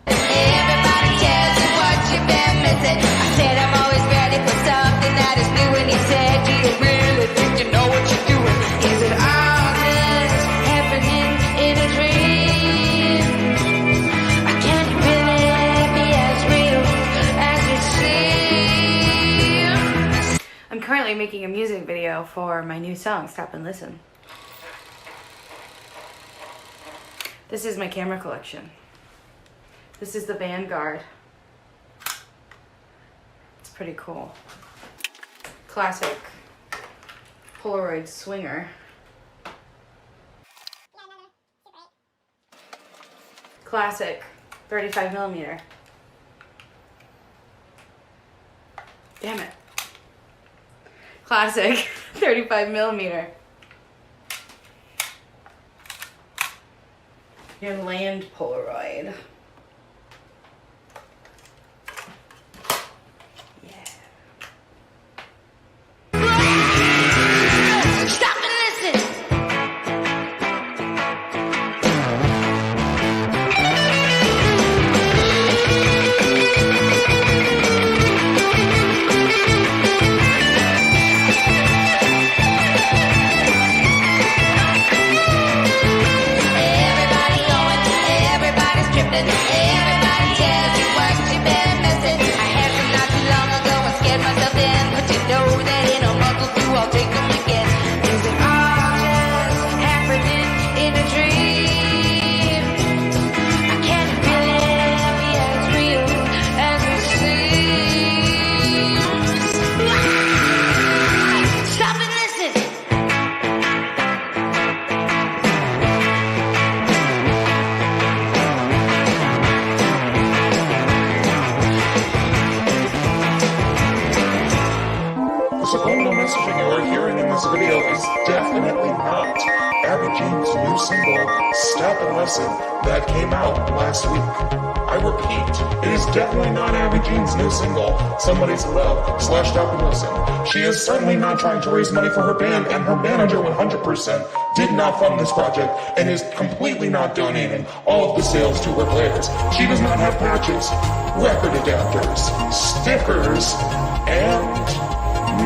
Everybody tells you what you've been missing. I said I'm always ready for something that is new, and he said, do you really think you know what you're doing? Is it all just happening in a dream? I can't really be as real as it seems. I'm currently making a music video for my new song, Stop and Listen. This is my camera collection. This is the Vanguard. It's pretty cool. Classic Polaroid swinger. Classic 35mm. Damn it. Classic 35mm. Your land Polaroid. Stop and listen. Everybody going, everybody's tripping. single, Step and Listen, that came out last week. I repeat, it is definitely not Abby Jean's new single, Somebody's Love / Step and Listen. She is certainly not trying to raise money for her band, and her manager 100% did not fund this project and is completely not donating all of the sales to her players. She does not have patches, record adapters, stickers, and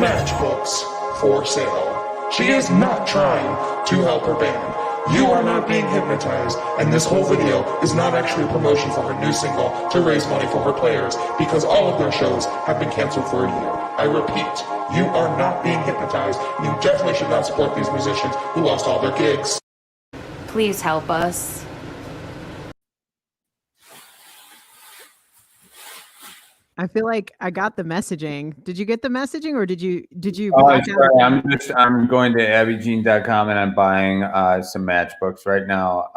matchbooks for sale. She is not trying to help her band. You are not being hypnotized, and this whole video is not actually a promotion for her new single to raise money for her players, because all of their shows have been canceled for a year. I repeat, you are not being hypnotized, and you definitely should not support these musicians who lost all their gigs. Please help us. I feel like I got the messaging. Did you get the messaging, or did you? Oh, sorry. I'm going to abbyjean.com and I'm buying some matchbooks right now.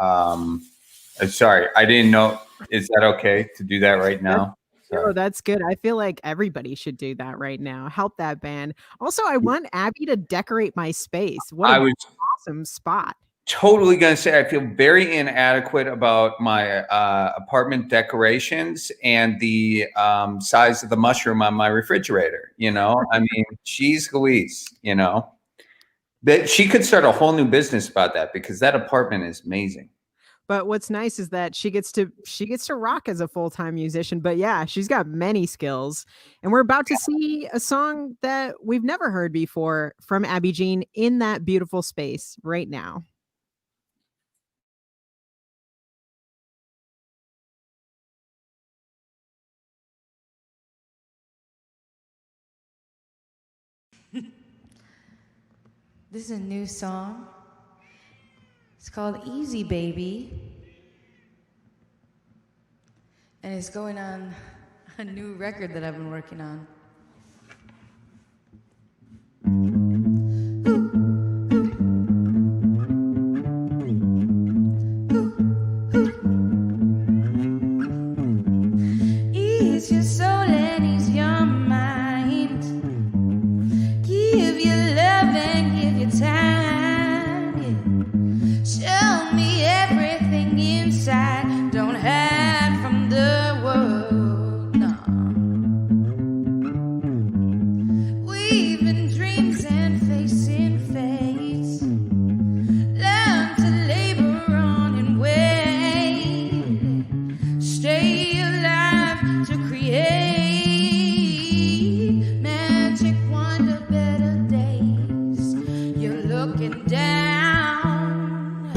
Sorry, I didn't know. Is that okay to do that right now? Oh, that's good. I feel like everybody should do that right now. Help that band. Also, I want Abby to decorate my space. What an awesome spot. Totally going to say I feel very inadequate about my apartment decorations and the size of the mushroom on my refrigerator. You know, I mean, geez Louise, you know, that she could start a whole new business about that, because that apartment is amazing. But what's nice is that she gets to rock as a full-time musician. But yeah, she's got many skills. And we're about to see a song that we've never heard before from Abby Jeanne in that beautiful space right now. This is a new song. It's called Easy Baby. And it's going on a new record that I've been working on. Ease your soul and ease your mind. Give your love and give your time. Yeah. Show me everything inside. Don't hide from the world. No. Weaving dreams and facing fates. Learn to labor on and wait. Stay alive to create magic, wonder, better days. You're looking down,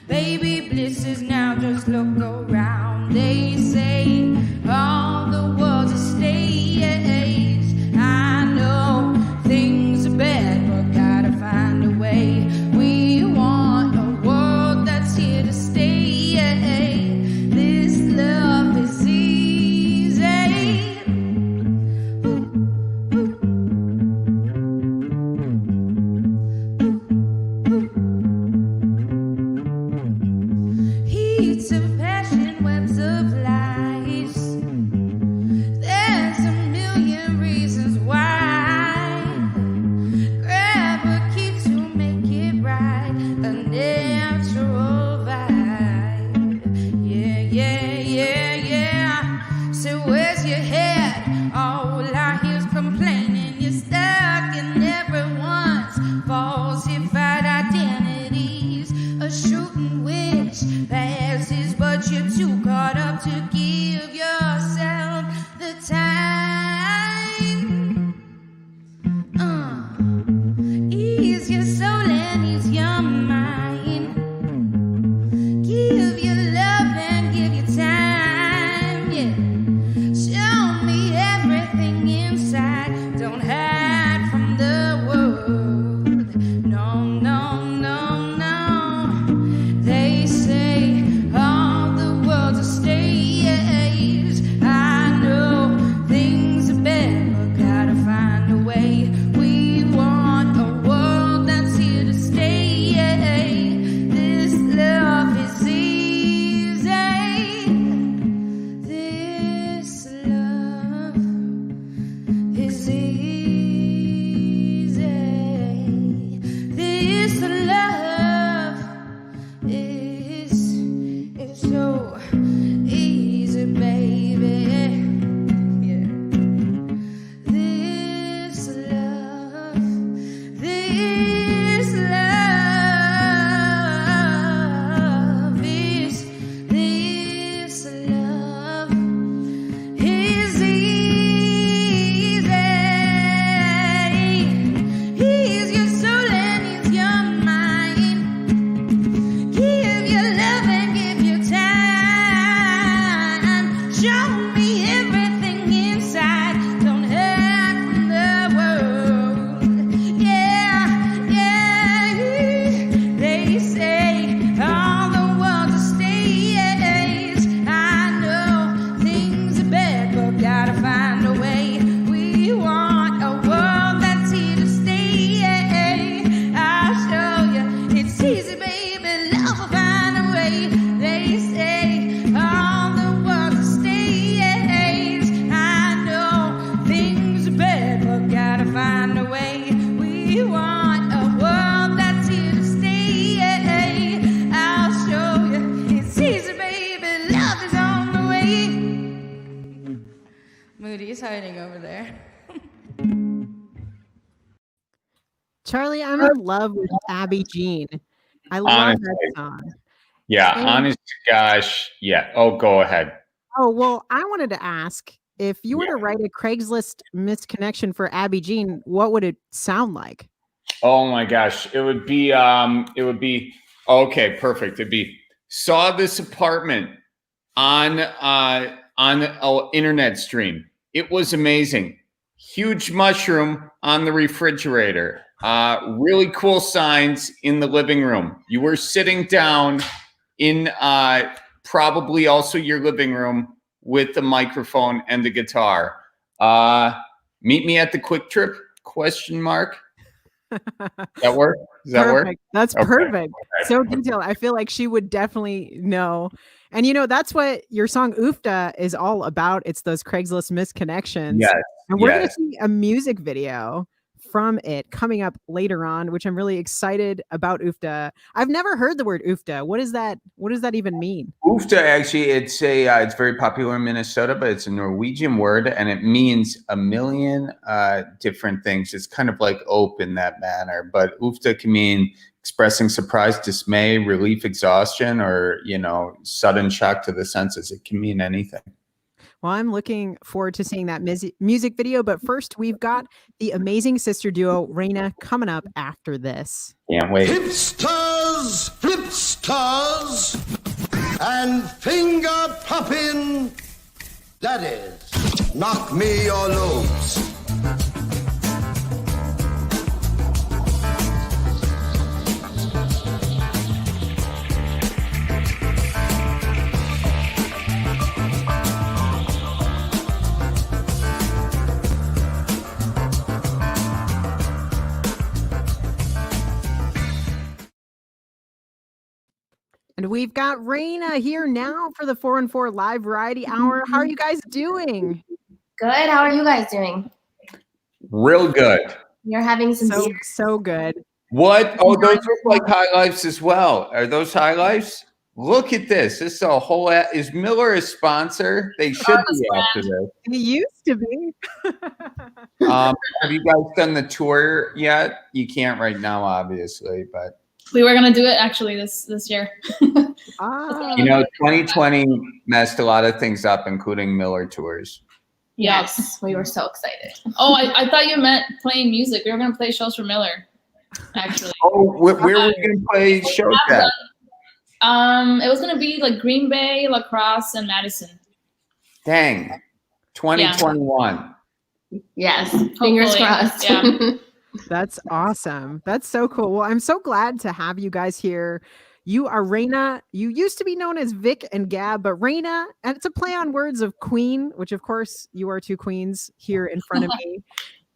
baby, bliss is now. Just look around. They say all the world's a stage. I know things are bad, but gotta find a way. We want a world that's here to stay. This love is easy. Heats of passion, webs of lies. There's a million reasons why. Grab a key to make it right. A natural vibe. Yeah, yeah, yeah, yeah. So where's your head? All I hear is complaining. You're stuck in everyone's falsified identities. A shooting which passes, but you're too caught up to give yourself the time. Ease your soul and ease your mind. Give your love and give your time. Yeah. Show me everything inside. Don't hide from the world. No, no, no, no. They say all the world's a stage. I know things exciting over there. Charlie, I'm in love with Abby Jeanne. I love Honestly. that song. Yeah, And- honest to gosh. Yeah. Oh, go ahead. Oh, well, I wanted to ask, if you were to write a Craigslist misconnection for Abby Jeanne, what would it sound like? Oh my gosh. It would be okay, perfect. It'd be saw this apartment on an internet stream. It was amazing. Huge mushroom on the refrigerator. Really cool signs in the living room. You were sitting down in probably also your living room with the microphone and the guitar. Meet me at the Quick Trip? Question mark. That work? Does that work? Perfect. That's Okay. perfect. Okay. So detailed. I feel like she would definitely know. And that's what your song Oofda is all about. It's those Craigslist misconnections. Yes. And we're going to Yes. see a music video from it coming up later on, which I'm really excited about. Oofda. I've never heard the word Oofda. What does that even mean? Oofda, actually, it's very popular in Minnesota, but it's a Norwegian word, and it means a million different things. It's kind of like ope in that manner, but Oofda can mean expressing surprise, dismay, relief, exhaustion, or sudden shock to the senses. It can mean anything. Well, I'm looking forward to seeing that music video, but first we've got the amazing sister duo REYNA coming up after this. Can't wait. Hipsters, flipsters, and finger popping. That is, knock me your loads. And we've got REYNA here now for the 414 Live Variety Hour. How are you guys doing? Good. How are you guys doing? Real good. You're having some so good. What? Oh, those look like high lifes as well. Are those high lifes? Look at this. This is a whole. Is Miller a sponsor? They should be after this. He used to be. Have you guys done the tour yet? You can't right now, obviously, but We were gonna do it actually this year. 2020 messed a lot of things up, including Miller tours. Yes, we were so excited. Oh, I thought you meant playing music. We were gonna play shows for Miller, actually. Oh, where were we gonna play shows at? It was gonna be like Green Bay, La Crosse, and Madison. Dang, 2021. Yes, fingers crossed. Yeah. That's awesome. That's so cool. Well, I'm so glad to have you guys here. You are REYNA. You used to be known as Vic and Gab, but REYNA, and it's a play on words of queen, which of course you are two queens here in front of me.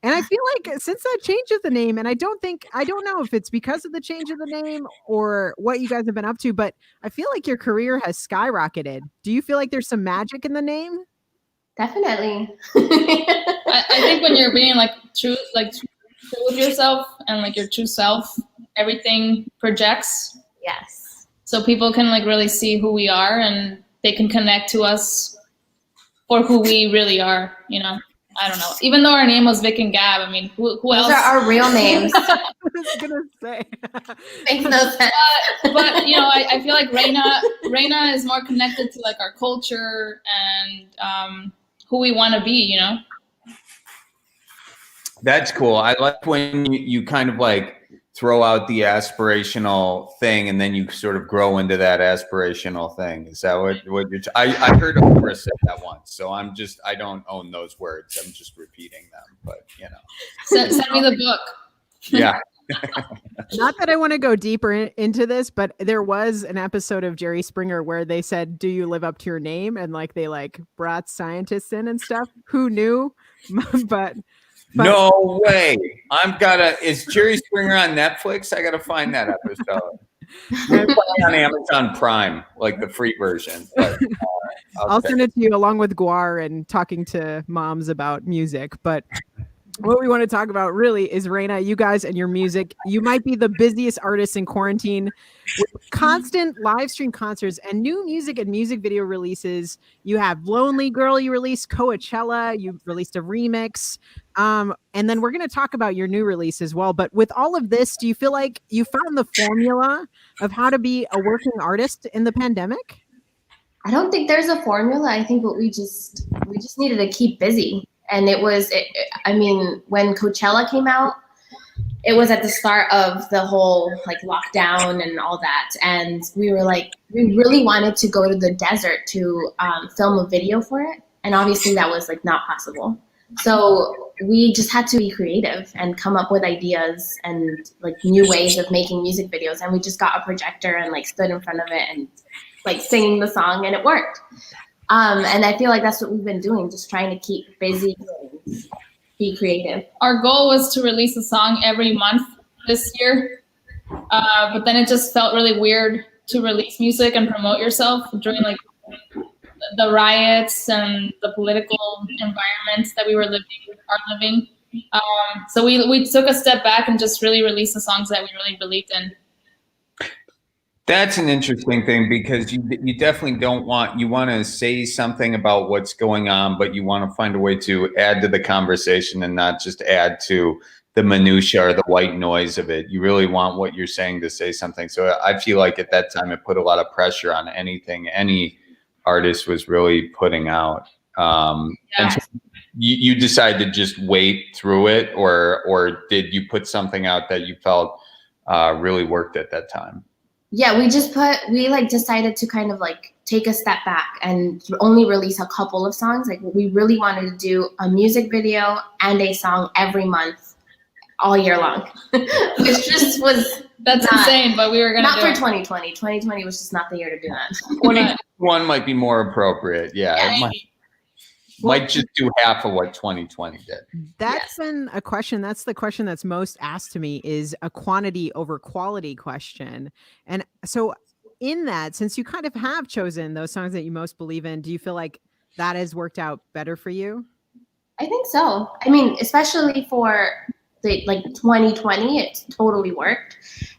And I feel like since that change of the name, and I don't know if it's because of the change of the name or what you guys have been up to, but I feel like your career has skyrocketed. Do you feel like there's some magic in the name? Definitely. I think when you're being true with yourself and your true self, everything projects. Yes. So people can really see who we are, and they can connect to us for who we really are. I don't know. Even though our name was Vic and Gab, I mean, who else? Those are our real names. I was gonna say. Makes no sense. But I feel like REYNA is more connected to our culture and who we want to be. That's cool. I like when you kind of throw out the aspirational thing and then you sort of grow into that aspirational thing. Is that what you're? I heard Oprah say that once, so I don't own those words. I'm just repeating them, but Send me the book. Yeah. Not that I want to go deeper into this, but there was an episode of Jerry Springer where they said, "Do you live up to your name?" And they brought scientists in and stuff. Who knew? but no way. Is Jerry Springer on Netflix? I gotta find that episode. It's on Amazon Prime, the free version. But, I'll send it to you along with Guar and talking to moms about music. But what we want to talk about really is REYNA, you guys and your music. You might be the busiest artists in quarantine with constant live stream concerts and new music and music video releases. You have Lonely Girl, you released Coachella, you released a remix. And then we're going to talk about your new release as well. But with all of this, do you feel like you found the formula of how to be a working artist in the pandemic? I don't think there's a formula. I think we just needed to keep busy. And I mean, when Coachella came out, it was at the start of the whole like lockdown and all that. And we were like, we really wanted to go to the desert to film a video for it. And obviously that was like not possible. So we just had to be creative and come up with ideas and like new ways of making music videos. And we just got a projector and like stood in front of it and like singing the song, and it worked. And I feel like that's what we've been doing, just trying to keep busy and be creative. Our goal was to release a song every month this year, but then it just felt really weird to release music and promote yourself during like the riots and the political environments that we are living. So we took a step back and just really released the songs that we really believed in. That's an interesting thing, because you definitely you want to say something about what's going on, but you want to find a way to add to the conversation and not just add to the minutia or the white noise of it. You really want what you're saying to say something. So I feel like at that time it put a lot of pressure on anything any artist was really putting out. And so you decided to just wait through it, or did you put something out that you felt really worked at that time? Yeah, we decided to kind of like take a step back and only release a couple of songs. Like we really wanted to do a music video and a song every month, all year long, which just was insane. But we were gonna not for 2020. 2020 was just not the year to do that. 2021 might be more appropriate. Yeah, it might just do half of what 2020 did. That's been a question. That's the question that's most asked to me, is a quantity over quality question. And so in that, since you kind of have chosen those songs that you most believe in, do you feel like that has worked out better for you? I think so. I mean, especially for the like 2020, it totally worked.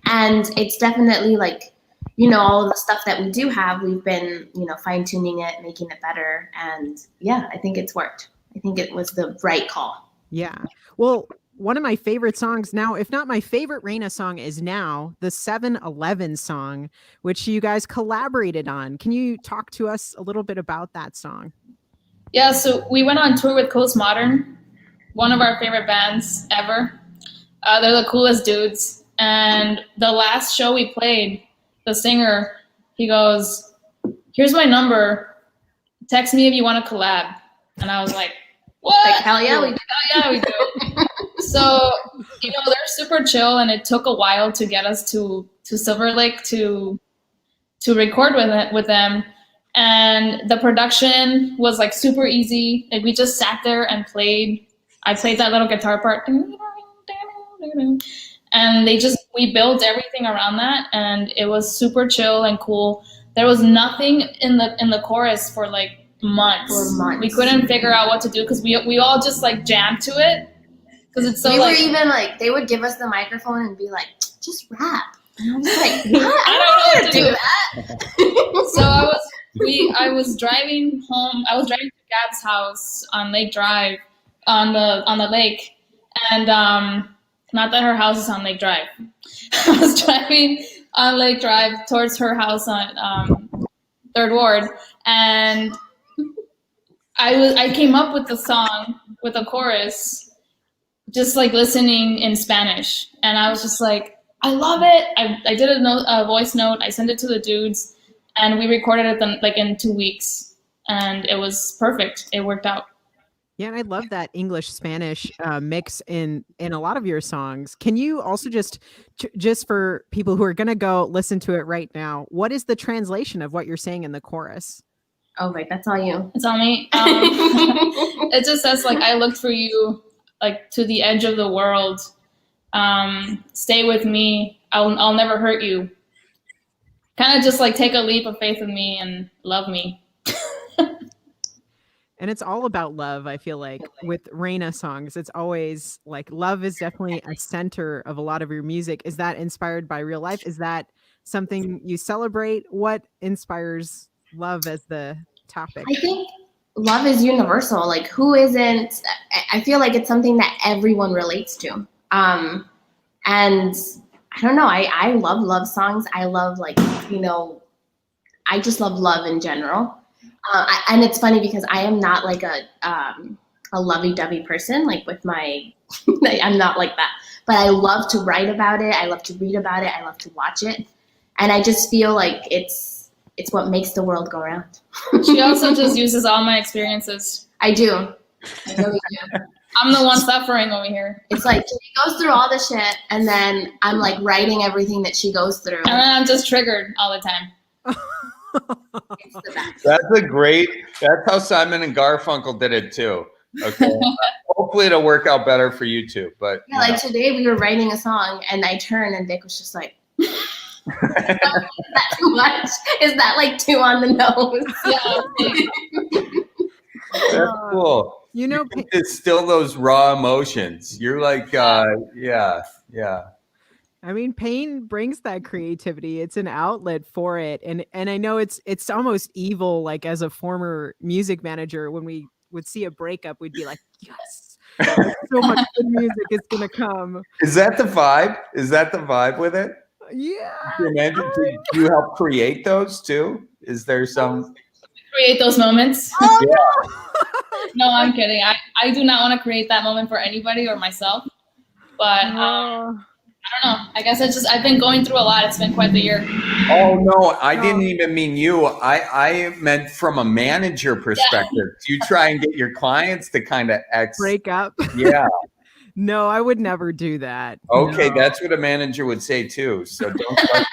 And it's definitely like, you know, all of the stuff that we do have, we've been, you know, fine tuning it, making it better. And yeah, I think it's worked. I think it was the right call. Yeah. Well, one of my favorite songs now, if not my favorite REYNA song, is now the 7-Eleven song, which you guys collaborated on. Can you talk to us a little bit about that song? Yeah, so we went on tour with Coast Modern, one of our favorite bands ever. They're the coolest dudes. And the last show we played, the singer, he goes, "Here's my number. Text me if you want to collab." And I was like, "What?" Like, hell yeah, we do. Hell yeah, we do. So, you know, they're super chill, and it took a while to get us to Silver Lake to record with them. And the production was like super easy. Like we just sat there and played. I played that little guitar part. And we built everything around that, and it was super chill and cool. There was nothing in the chorus for like months. We couldn't figure out what to do because we all just like jammed to it because it's so. We were even like, they would give us the microphone and be like, "Just rap." And I was like, "What? I don't know how to do that." So I was driving home. I was driving to Gab's house on Lake Drive on the lake, and not that her house is on Lake Drive. I was driving on Lake Drive towards her house on 3rd Ward, and I came up with the song with a chorus, just like listening in Spanish, and I was just like, I love it. I did a voice note. I sent it to the dudes, and we recorded it like in 2 weeks, and it was perfect. It worked out. Yeah, and I love that English-Spanish mix in a lot of your songs. Can you also just for people who are going to go listen to it right now, what is the translation of what you're saying in the chorus? Oh, right. That's all you. It's all me. It just says, like, I looked for you, like, to the edge of the world. Stay with me. I'll never hurt you. Kind of just, like, take a leap of faith with me and love me. And it's all about love. I feel like with REYNA songs, it's always like love is definitely a center of a lot of your music. Is that inspired by real life? Is that something you celebrate? What inspires love as the topic? I think love is universal. Like, who isn't? I feel like it's something that everyone relates to. And I don't know. I love love songs. I love, like, you know, I just love love in general. And it's funny because I am not like a lovey-dovey person, like with my, I'm not like that. But I love to write about it. I love to read about it. I love to watch it. And I just feel like it's what makes the world go round. She also just uses all my experiences. I do. I really do. I'm the one suffering over here. It's like she goes through all the shit, and then I'm like writing everything that she goes through. And then I'm just triggered all the time. That's how Simon and Garfunkel did it too. Okay. Hopefully it'll work out better for you too. But yeah, like today we were writing a song and I turned and Vic was just like, is that too much? Is that like too on the nose? Yeah. That's cool. You know, it's still those raw emotions. You're like, yeah. I mean, pain brings that creativity. It's an outlet for it. And I know it's almost evil, like as a former music manager, when we would see a breakup, we'd be like, yes, so much good music is going to come. Is that the vibe? Is that the vibe with it? Yeah. Do you help create those too? Is there some... Create those moments? Oh, yeah. No, I'm kidding. I do not want to create that moment for anybody or myself. But I don't know. I guess I've been going through a lot. It's been quite the year. Oh no, I didn't even mean you. I meant from a manager perspective. Yeah. You try and get your clients to kind of break up. Yeah. No, I would never do that. Okay, no. That's what a manager would say too. So don't trust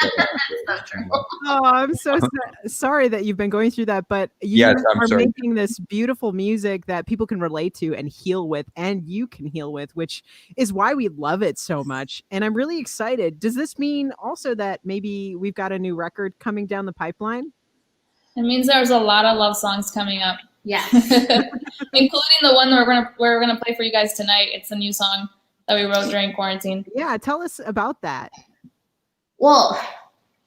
that. Oh, I'm so sorry that you've been going through that, but you are making this beautiful music that people can relate to and heal with, and you can heal with, which is why we love it so much. And I'm really excited. Does this mean also that maybe we've got a new record coming down the pipeline? It means there's a lot of love songs coming up. Yeah. Including the one that we're gonna play for you guys tonight. It's a new song that we wrote during quarantine. Yeah, tell us about that. Well,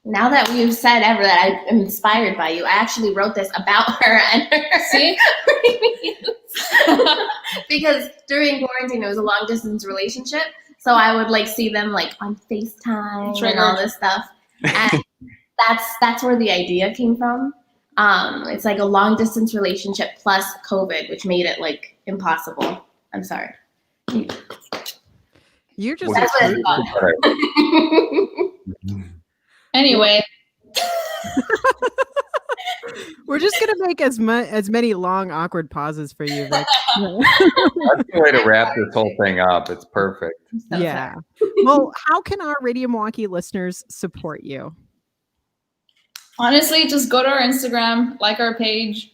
now that we've said ever that I'm inspired by you, I actually wrote this about her and her. See? Because during quarantine, it was a long distance relationship. So I would like see them like on FaceTime and all this stuff. And that's where the idea came from. It's like a long distance relationship plus COVID, which made it like impossible. I'm sorry. You're just that's what it's called. Anyway. We're just gonna make as many long awkward pauses for you. Like, that's the way to wrap this whole thing up. It's perfect. Yeah. Well, how can our Radio Milwaukee listeners support you? Honestly, just go to our Instagram, like our page,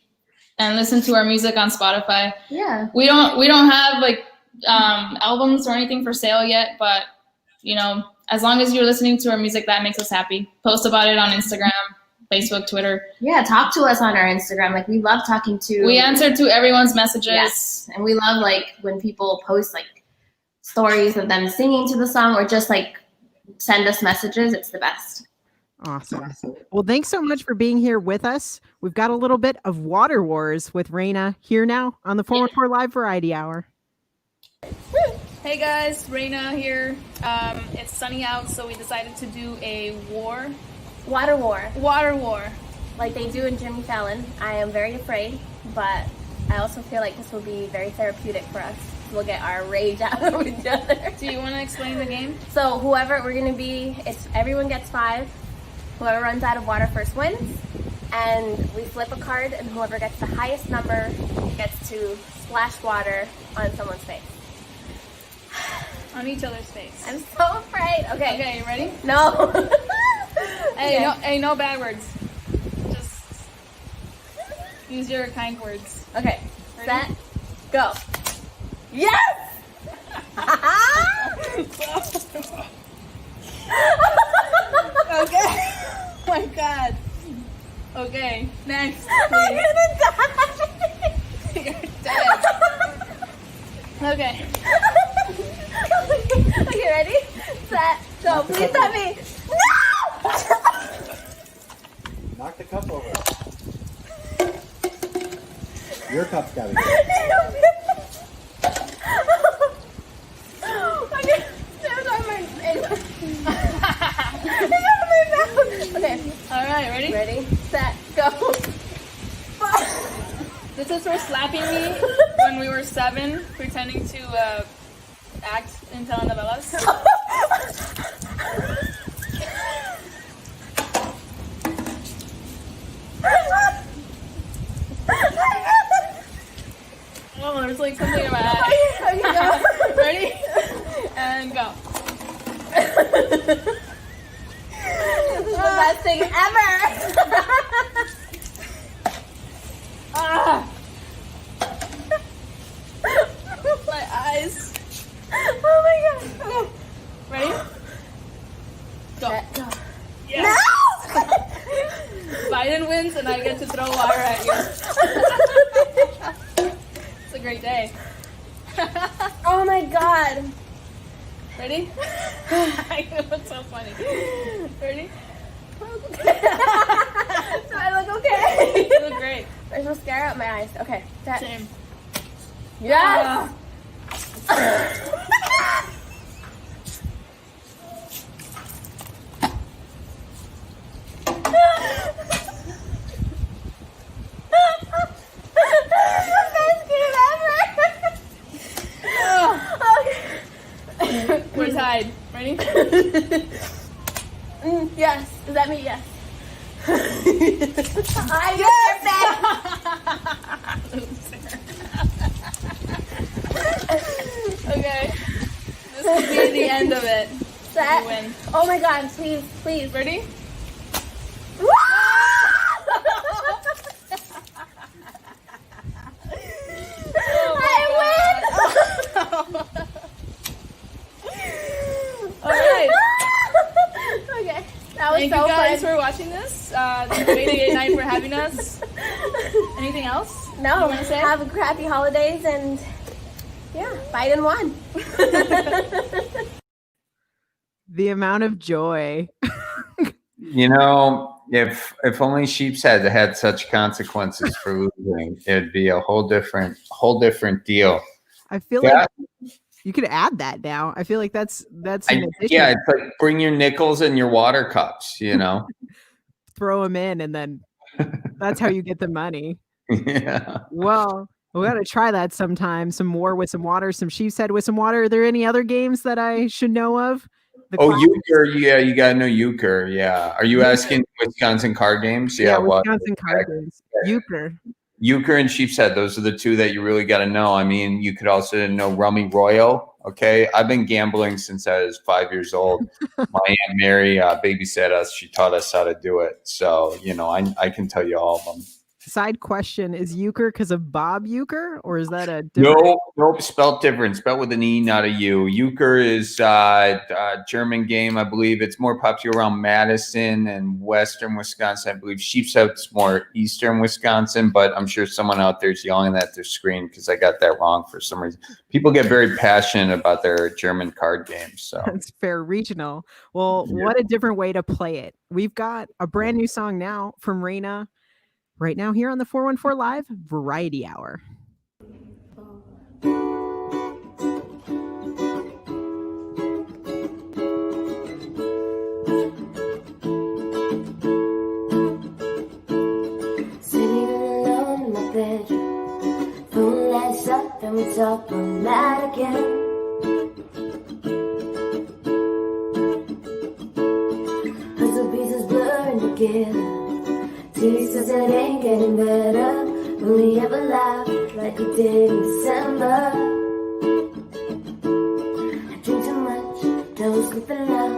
and listen to our music on Spotify. Yeah. We don't have like albums or anything for sale yet, but you know, as long as you're listening to our music, that makes us happy. Post about it on Instagram, Facebook, Twitter. Yeah, talk to us on our Instagram. Like, we love talking to. We answer to everyone's messages. Yes. And we love like when people post like stories of them singing to the song or just like send us messages. It's the best. Awesome. Well, thanks so much for being here with us. We've got a little bit of Water Wars with REYNA here now on the 414 Live Variety Hour. Hey guys, REYNA here. It's sunny out, so we decided to do a Water war. Water war. Like they do in Jimmy Fallon. I am very afraid, but I also feel like this will be very therapeutic for us. We'll get our rage out of each other. Do you want to explain the game? So whoever we're going to be, everyone gets 5. Whoever runs out of water first wins, and we flip a card, and whoever gets the highest number gets to splash water on someone's face. On each other's face. I'm so afraid. Okay. Okay, you ready? No. Hey, no bad words. Just use your kind words. Okay. Ready? Set. Go. Yes! Okay. Oh my god. Okay, next. I'm gonna die. Okay. Okay, ready? Set, go. Please let me. No! Knock the cup over. Your cup's got to go. Okay. All right, ready? Ready, set, go. This is for slapping me when we were 7, pretending to act in telenovelas. Oh, there's like something in my eye. Ready? And go. This is the best thing ever. Ah. My eyes. Oh my god. Okay. Ready? Go. Go. Yes. No! Biden wins and I get to throw water at you. It's a great day. Oh my god. Ready? I know, it's so funny. Ready? Do I look okay? You look great. There's mascara up my eyes. Okay. Set. Same. Yes. We're tied. Ready? Yes. Is that me? Yes. I Okay. This could be the end of it. Set. You win. Oh my god, please, please. Ready? All right. Okay. That was Thank so you guys fun. for watching this. Thank you 88.9 for having us. Anything else? No. You wanna say? Have a happy holidays and yeah, Biden won. The amount of joy. You know, if only Sheep's had such consequences for losing, it'd be a whole different deal. I feel like you could add that now. I feel like that's an addition. Yeah, it's like bring your nickels and your water cups, you know. Throw them in and then that's how you get the money. Yeah. Well, we got to try that sometime. Some more with some water, some Sheep's Head with some water. Are there any other games that I should know of? Euchre. Yeah, you got to know Euchre. Yeah. Are you asking Wisconsin card games? Yeah. Wisconsin card games. Euchre. Euchre and Sheep's Head. Those are the two that you really got to know. I mean, you could also know Rummy Royal. Okay. I've been gambling since I was 5 years old. My Aunt Mary babysat us. She taught us how to do it. So, you know, I can tell you all of them. Side question, is Euchre because of Bob Euchre, or is that a different? Nope, spelled different. Spelled with an E, not a U. Euchre is a German game, I believe. It's more popular around Madison and western Wisconsin. I believe Sheep's Head's more eastern Wisconsin, but I'm sure someone out there is yelling at their screen because I got that wrong for some reason. People get very passionate about their German card games. So That's fair. Regional. Well, what a different way to play it. We've got a brand new song now from REYNA. Right now here on the 414 Live Variety Hour. Sitting alone in my bedroom, phone lights up and we talk all night again. Puzzle pieces blurring together. She says it ain't getting better. Will we ever laugh like we did in December? I drink too much, don't sleep enough.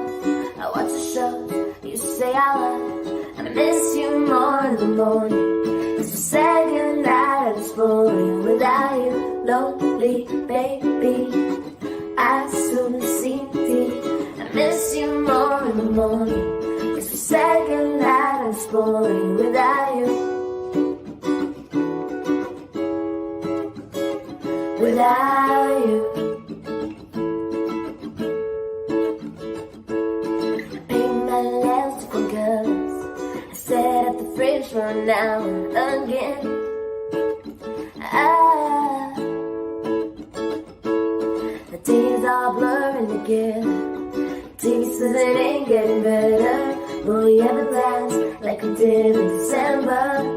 I watch the shows you say I love. I miss you more in the morning. It's the second night I'm exploring without you, lonely baby. I soon see deep. I miss you more in the morning. It's the second night I'm exploring without you. without you. I paint my nails different colors. I set up the fridge for an hour again. The days are blurring together. TV says it ain't getting better. Will we ever dance like we did in December?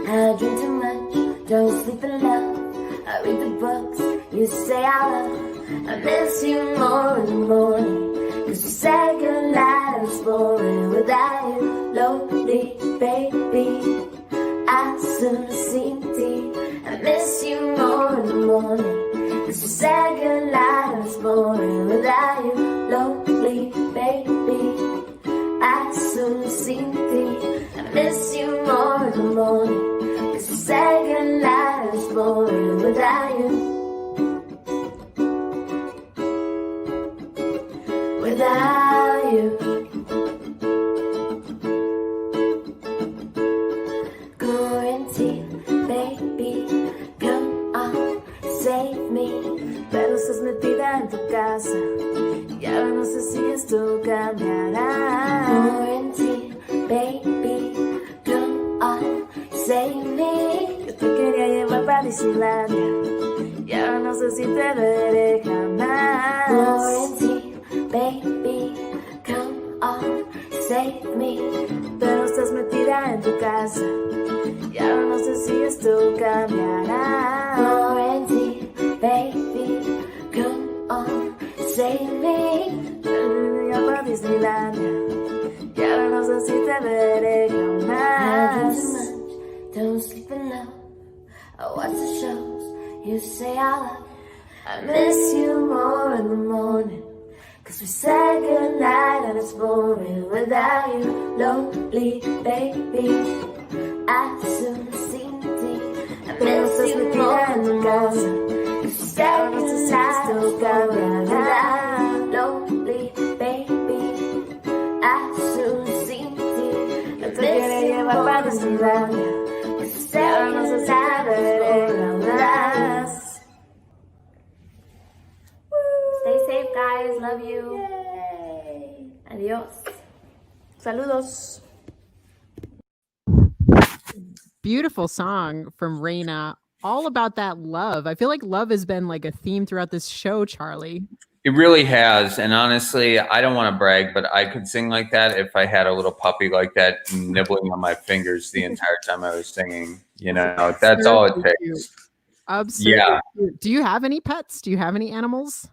I drink too much, don't sleep enough. I read the books you say I love. I miss you more in the morning. Cause we said goodnight and it's boring without you, lonely baby. I soon seem deep. I miss you more in the morning. Cause we said goodnight and it's boring without you, lonely baby. I soon seem deep. I miss you more in the morning. Cause we said goodnight and it's boring without you. Without you. Quarantine, baby, come on, save me. Pero estás metida en tu casa y ahora no sé si esto cambiará. Quarantine, baby, come on, save me. Yo te quería llevar para Disneylandia y ahora no sé si te veré jamás. Quarantine, baby, come on, save me. Pero estás metida en tu casa y ahora no sé si esto cambiará. Quarantine, baby, come on, save me. Ya para Disneylandia y ahora no sé si te veré jamás. Don't sleep enough. I watch the shows you say I love. I miss you more in the morning. Cause we said goodnight and it's boring without you, lonely baby. I soon seem deep. I miss you more in the morning. Cause we said goodnight and it's boring without you, lonely baby. I soon seem deep. I miss you more in the morning. Cause we said goodnight and it's boring without you. Stay safe, guys. Love you. Yay. Adios. Saludos. Beautiful song from REYNA, all about that love. I feel like love has been like a theme throughout this show, Charlie. It really has. And honestly, I don't want to brag, but I could sing like that if I had a little puppy like that nibbling on my fingers the entire time I was singing. You know, that's all it takes. Absurdly Yeah. cute. Do you have any pets? Do you have any animals?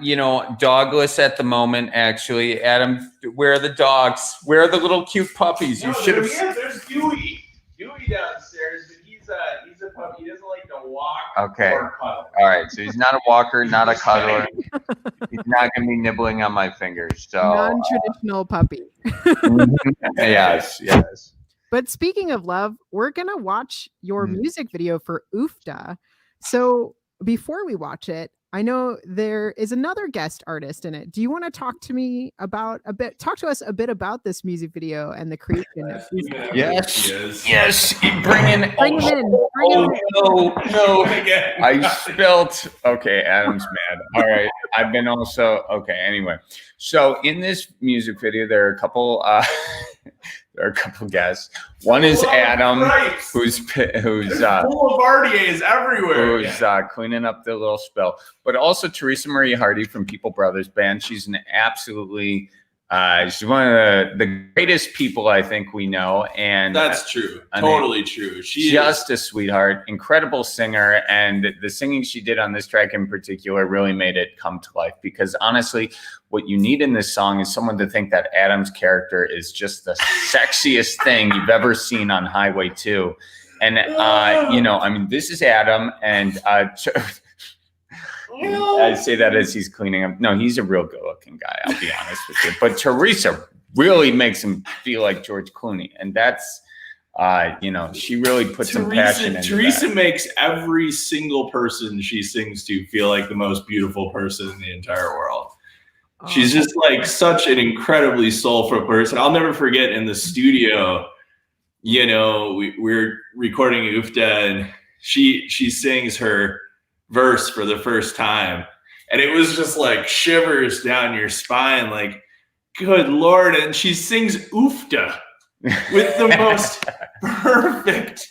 You know, dogless at the moment, actually. Adam, where are the dogs? Where are the little cute puppies? You should have. There's Dewey. Dewey downstairs, but he's a puppy. He doesn't like to walk Okay. or cuddle. All right. So he's not a walker, not a cuddler. He's not going to be nibbling on my fingers. So Non-traditional puppy. yes. But speaking of love, we're going to watch your music video for Oofda. So before we watch it, I know there is another guest artist in it. Do you want to talk to us a bit about this music video and the creation of Oofda? Yes. Bring him in. No. I spelt. Okay, Adam's mad. All right. I've been also okay. Anyway, so in this music video, there are a couple guests. One is Adam, who's Boulevardiers everywhere. Who's cleaning up the little spill. But also Teresa Marie Hardy from People Brothers Band. She's an absolutely she's one of the greatest people I think we know. And that's true. Totally true. She's just a sweetheart, incredible singer. And the singing she did on this track in particular really made it come to life. Because honestly, what you need in this song is someone to think that Adam's character is just the sexiest thing you've ever seen on Highway 2. And, this is Adam. And I say that as he's cleaning up. No, he's a real good-looking guy, I'll be honest with you. But Teresa really makes him feel like George Clooney. And that's, she really puts some passion into Teresa that. makes every single person she sings to feel like the most beautiful person in the entire world. She's just like such an incredibly soulful person. I'll never forget in the studio, we're recording Oofda and she sings her verse for the first time, and it was just like shivers down your spine, like, good Lord. And she sings oofta with the most perfect,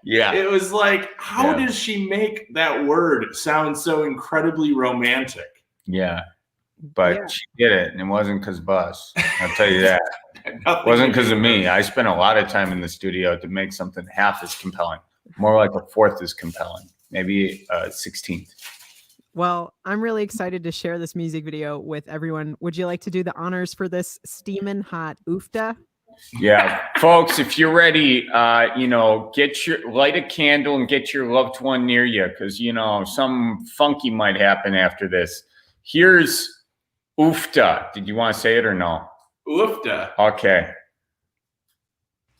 Yeah. it was like, how does she make that word sound so incredibly romantic? Yeah. But she did it, and it wasn't because of us. I'll tell you that. It wasn't because of me. I spent a lot of time in the studio to make something half as compelling, more like a fourth as compelling, maybe 16th. Well, I'm really excited to share this music video with everyone. Would you like to do the honors for this steaming hot oofta? Yeah, folks, if you're ready, light a candle and get your loved one near you, because something funky might happen after this. Here's oofta. Did you want to say it or no? Oofta. Okay.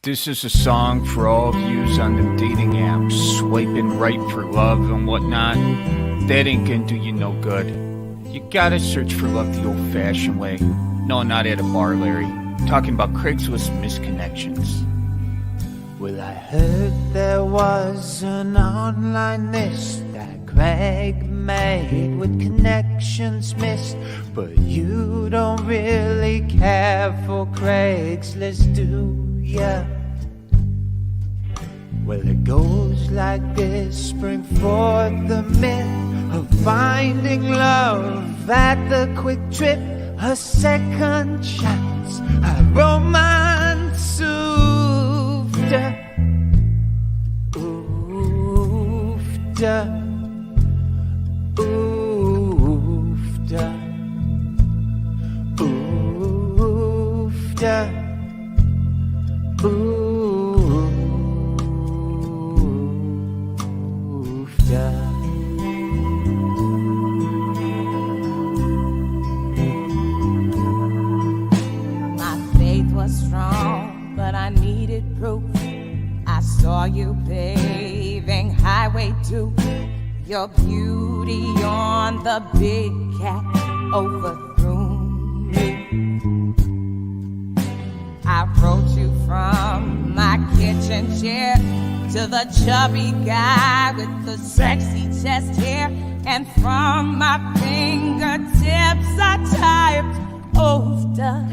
This is a song for all of yous on them dating apps, swiping right for love and whatnot. That ain't gonna do you no good. You gotta search for love the old-fashioned way. No, not at a bar, Larry. Talking about Craigslist misconnections. Well, I heard there was an online list that Craig made with connections missed, but you don't really care for Craigslist, do ya? Well, it goes like this: bring forth the myth of finding love at the quick trip, a second chance, a romance. Oofta, oofta, oofta, oofta, oofta. Strong, but I needed proof. I saw you paving Highway 2. Your beauty on the big cat overthrew me. I rode you from my kitchen chair to the chubby guy with the sexy chest hair, and from my fingertips I typed oofta.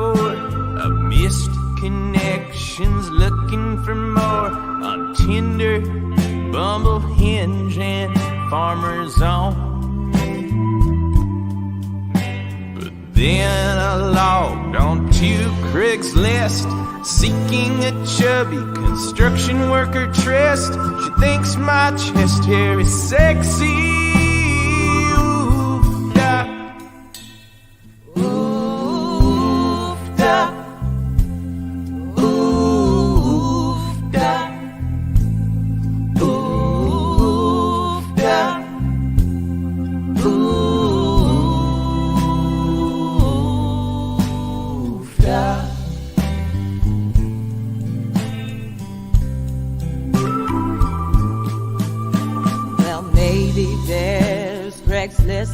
I've missed connections, looking for more on Tinder, Bumble, Hinge, and Farmers Only. But then I logged on to Craigslist, seeking a chubby construction worker tryst. She thinks my chest hair is sexy.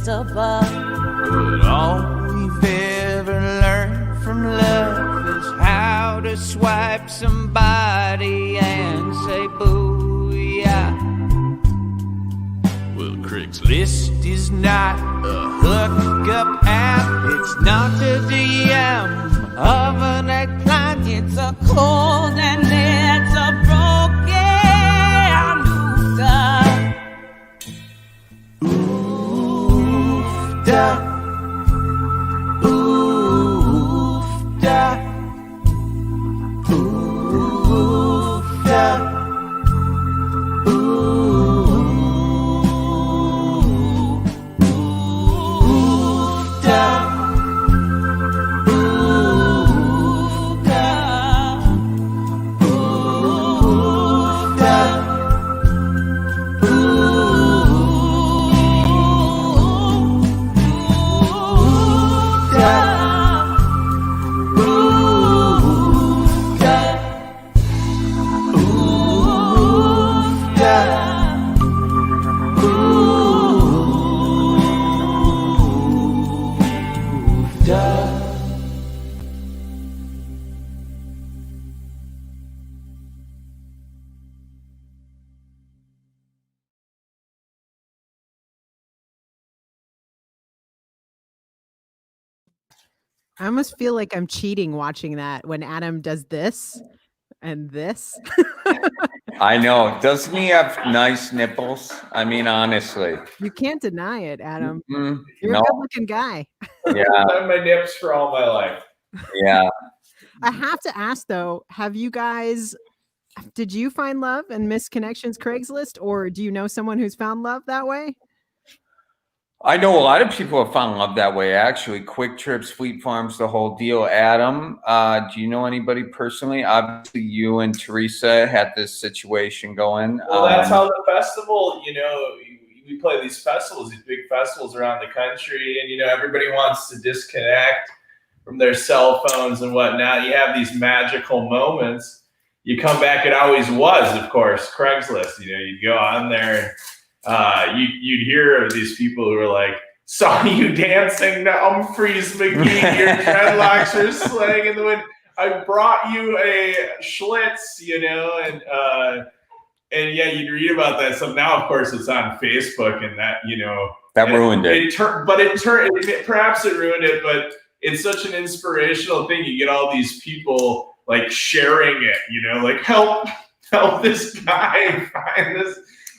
Above. But all we've ever learned from love is how to swipe somebody and say booyah. Well, Craigslist is not a hookup app. It's not a DM of an eggplant. It's a cold and it's a broken oofta. Oofta, oofta, oofta, oofta, I almost feel like I'm cheating watching that when Adam does this and this. I know. Doesn't he have nice nipples? I mean, honestly. You can't deny it, Adam. Mm, You're no. a good-looking guy. Yeah. I've had my nips for all my life. Yeah. I have to ask though, did you find love and Miss Connections Craigslist, or do you know someone who's found love that way? I know a lot of people have found love that way, actually. Quick Trips, Fleet Farms, the whole deal. Adam, do you know anybody personally? Obviously, you and Teresa had this situation going. Well, that's how the festival, we play these festivals, these big festivals around the country, and, everybody wants to disconnect from their cell phones and whatnot. You have these magical moments. You come back, it always was, of course, Craigslist. You'd go on there and you'd hear of these people who were like, saw you dancing to Humphreys McGee, your dreadlocks are slaying in the wind. I brought you a Schlitz, and yeah, you'd read about that stuff. Now, of course, it's on Facebook, and that, that ruined it. Perhaps it ruined it, but it's such an inspirational thing. You get all these people like sharing it, like help this guy find this.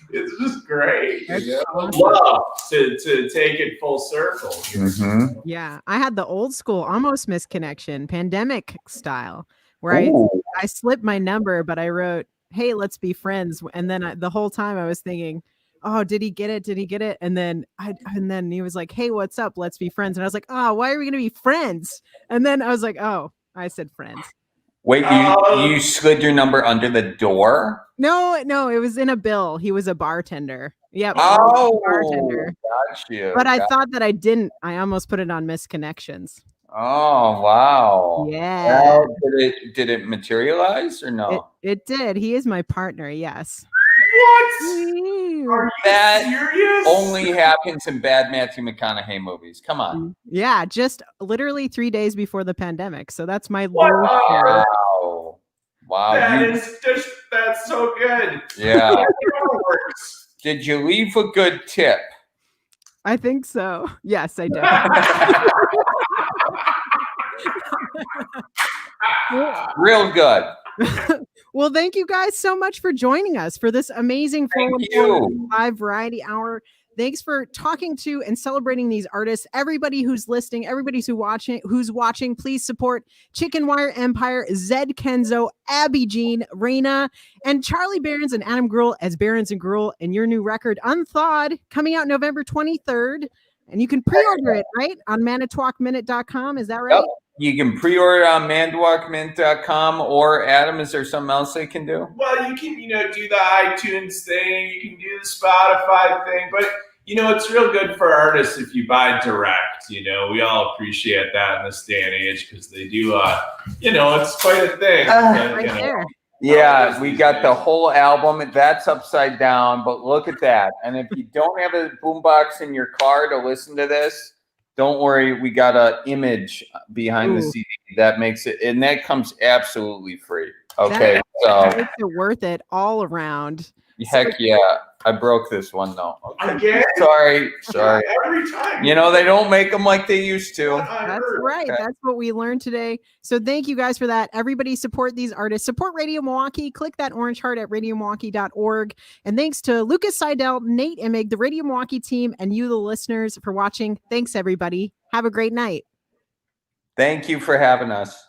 It's just great. Awesome. Love to take it full circle. Mm-hmm. Yeah, I had the old school almost misconnection, pandemic style, where I slipped my number, but I wrote, "Hey, let's be friends." And then the whole time I was thinking, "Oh, did he get it? Did he get it?" And then he was like, "Hey, what's up? Let's be friends." And I was like, "Oh, why are we gonna be friends?" And then I was like, "Oh, I said friends." Wait, you slid your number under the door? No, it was in a bill. He was a bartender. Yep. Oh, bartender. Got you. But I thought that I didn't. I almost put it on misconnections. Oh, wow. Yeah. Well, did it materialize or no? It did. He is my partner. Yes. What? Are you That serious? only happens in bad Matthew McConaughey movies. Come on. Yeah, just literally 3 days before the pandemic. So that's my Wow. Wow. That's so good. Yeah. Did you leave a good tip? I think so. Yes, I did. Real good. Well, thank you guys so much for joining us for this amazing 414 live variety hour. Thanks for talking to and celebrating these artists. Everybody who's listening, everybody who's watching, please support Chicken Wire Empire, Zed Kenzo, Abby Jeanne, REYNA, and Charlie Berens and Adam Gruhl as Berens and Gruhl, and your new record, Unthawed, coming out November 23rd. And you can pre-order it, right? On manitowocminute.com. Is that right? Yep. You can pre-order it on manitowocminute.com, or Adam, is there something else they can do? Well, you can, do the iTunes thing, you can do the Spotify thing, but it's real good for artists if you buy direct. We all appreciate that in this day and age because they do. It's quite a thing. There. Yeah, we got the whole album. That's upside down, but look at that. And if you don't have a boombox in your car to listen to this, don't worry. We got an image behind the CD that makes it, and that comes absolutely free. Okay, that makes it worth it all around. Heck yeah. I broke this one though. Okay. Again? Sorry. Every time. They don't make them like they used to. That's right. Okay. That's what we learned today. So thank you guys for that. Everybody support these artists. Support Radio Milwaukee. Click that orange heart at radiomilwaukee.org. And thanks to Lucas Seidel, Nate Imig, the Radio Milwaukee team, and you, the listeners, for watching. Thanks, everybody. Have a great night. Thank you for having us.